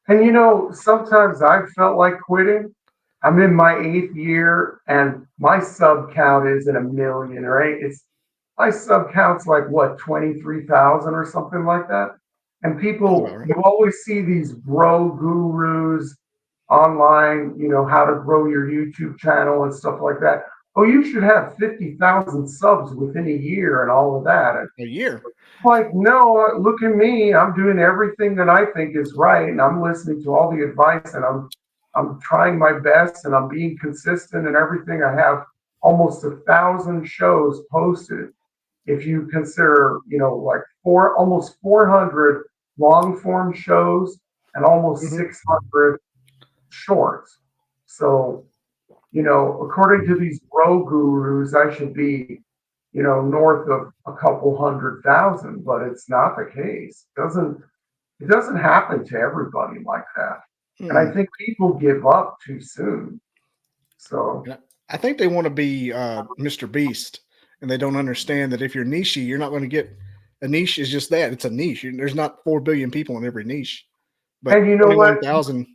And sometimes I've felt like quitting. I'm in my 8th year and my sub count isn't 1 million, right? My sub count's like what, 23,000 or something like that. And people, right. you always see these grow gurus online, how to grow your YouTube channel and stuff like that. Oh, you should have 50,000 subs within a year and all of that. And a year. like, no, look at me. I'm doing everything that I think is right, and I'm listening to all the advice, and I'm trying my best, and I'm being consistent and everything. I have almost 1,000 shows posted. If you consider, like almost 400 long form shows and almost 600 shorts. So, according to these bro gurus, I should be, north of a couple 100,000, but it's not the case. It doesn't happen to everybody like that. And I think people give up too soon. So I think they want to be Mr. Beast, and they don't understand that if you're nichey, you're not going to get a niche. Is just that it's a niche. There's not 4 billion people in every niche, but and you know what? 21,000.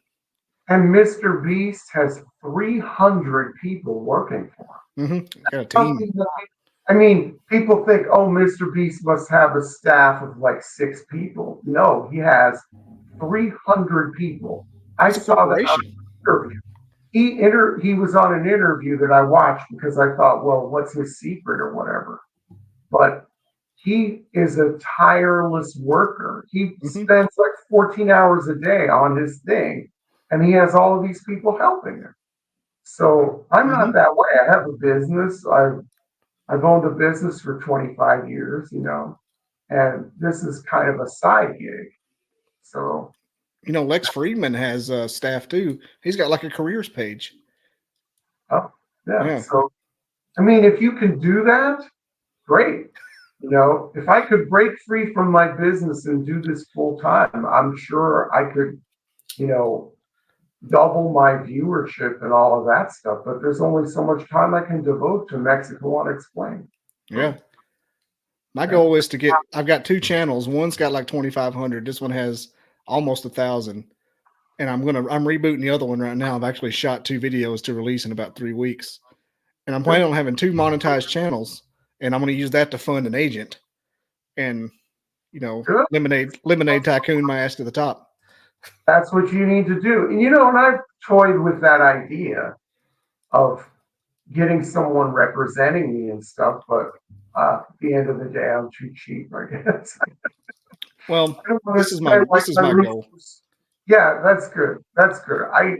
And Mr. Beast has 300 people working for him. Got a team. I mean, people think, oh, Mr. Beast must have a staff of like 6 people. No, he has 300 people. I saw that on an interview. He was on an interview that I watched because I thought, well, what's his secret or whatever? But he is a tireless worker. He spends like 14 hours a day on his thing, and he has all of these people helping him. So I'm not that way. I have a business. I've owned a business for 25 years, and this is kind of a side gig. So, Lex Friedman has staff too. He's got like a careers page. Oh, yeah. So, I mean, if you can do that, great. If I could break free from my business and do this full time, I'm sure I could, double my viewership and all of that stuff. But there's only so much time I can devote to Mexico Unexplained. Yeah. My goal is to get, I've got 2 channels. One's got like 2,500. This one has almost 1,000. And I'm rebooting the other one right now. I've actually shot 2 videos to release in about 3 weeks. And I'm planning on having 2 monetized channels. And I'm going to use that to fund an agent. And, lemonade tycoon my ass to the top. That's what you need to do. And and I've toyed with that idea of getting someone representing me and stuff, but at the end of the day, I'm too cheap, I guess. Well, this is my goal. Yeah, that's good. That's good. I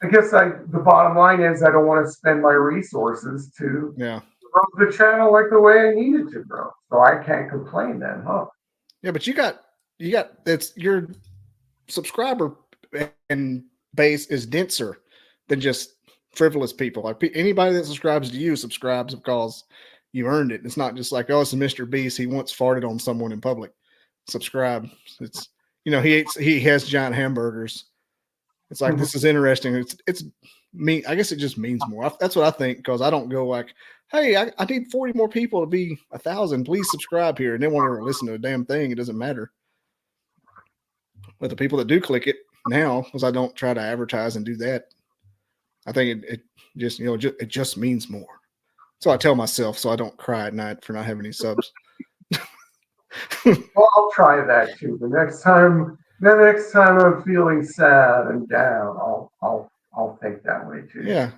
guess the bottom line is I don't want to spend my resources to grow the channel like the way I need it to grow. So I can't complain then, huh? Yeah, but you got that's your subscriber and base is denser than just frivolous people. Like anybody that subscribes to you subscribes because you earned it. It's not just like, oh, it's a Mr. Beast. He once farted on someone in public. subscribe. It's he has giant hamburgers. It's like this is interesting. It's me. I guess it just means more. That's what I think, because I don't go like, hey, I need 40 more people to be 1,000. Please subscribe here, and they won't ever listen to a damn thing. It doesn't matter. But the people that do click it now, because I don't try to advertise and do that, I think it just it just means more. So I tell myself, so I don't cry at night for not having any subs. Well, I'll try that too. The next time I'm feeling sad and down, I'll think that way too. Yeah.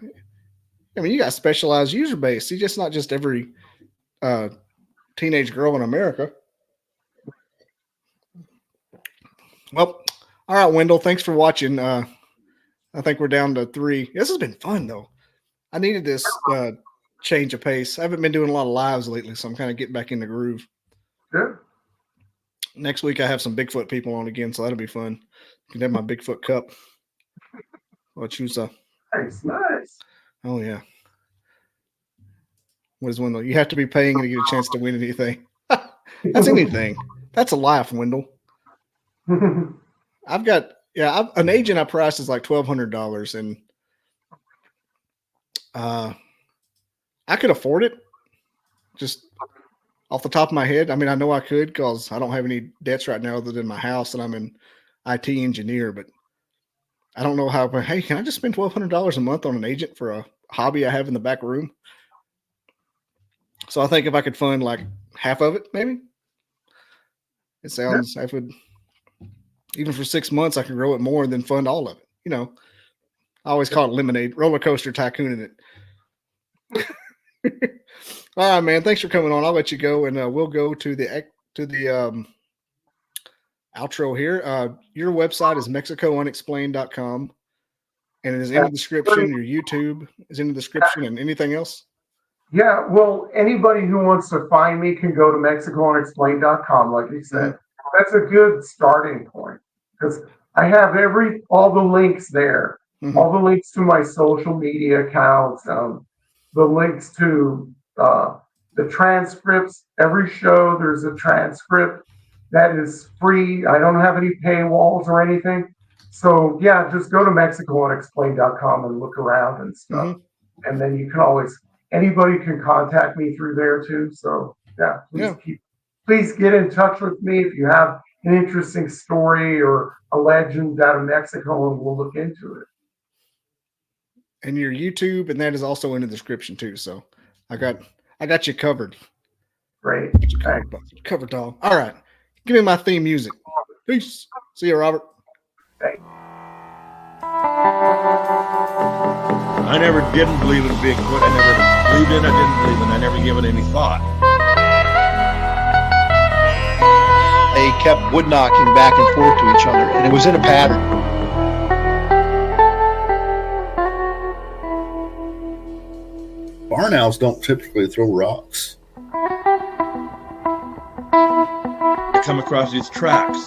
I mean, you got specialized user base. You just not just every teenage girl in America. Well, all right, Wendell. Thanks for watching. I think we're down to 3. This has been fun, though. I needed this change of pace. I haven't been doing a lot of lives lately, so I'm kind of getting back in the groove. Good. Next week, I have some Bigfoot people on again, so that'll be fun. I can have my Bigfoot cup. I'll choose a. Nice. Oh, yeah. What is Wendell? You have to be paying to get a chance to win anything. That's anything. That's a laugh, Wendell. I've got an agent I priced is like $1,200, and I could afford it just off the top of my head. I mean, I know I could because I don't have any debts right now other than my house, and I'm an IT engineer, but I don't know how. Hey, can I just spend $1,200 a month on an agent for a hobby I have in the back room? So I think if I could fund like half of it, maybe. It sounds, I would, even for 6 months, I could grow it more than fund all of it. I always call it lemonade, roller coaster tycoon in it. All right, man. Thanks for coming on. I'll let you go, and we'll go to the outro here. Your website is mexicounexplained.com, and it is in the description. Your YouTube is in the description, and anything else? Yeah, well, anybody who wants to find me can go to mexicounexplained.com, like you said. That's a good starting point, because I have all the links there, all the links to my social media accounts, the links to the transcripts. Every show, there's a transcript that is free. I don't have any paywalls or anything. So, yeah, just go to mexicounexplained.com and look around and stuff. And then you can always... Anybody can contact me through there too. So please get in touch with me if you have an interesting story or a legend out of Mexico, and we'll look into it. And your YouTube, and that is also in the description too. So I got you covered. Great. Covered, dog. All right. Give me my theme music. Peace. See you, Robert. Thanks. I never didn't believe in Bigfoot. I never believed in it, I didn't believe in it. I never gave it any thought. They kept wood knocking back and forth to each other, and it was in a pattern. Barn owls don't typically throw rocks. I come across these tracks.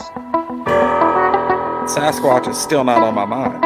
Sasquatch is still not on my mind.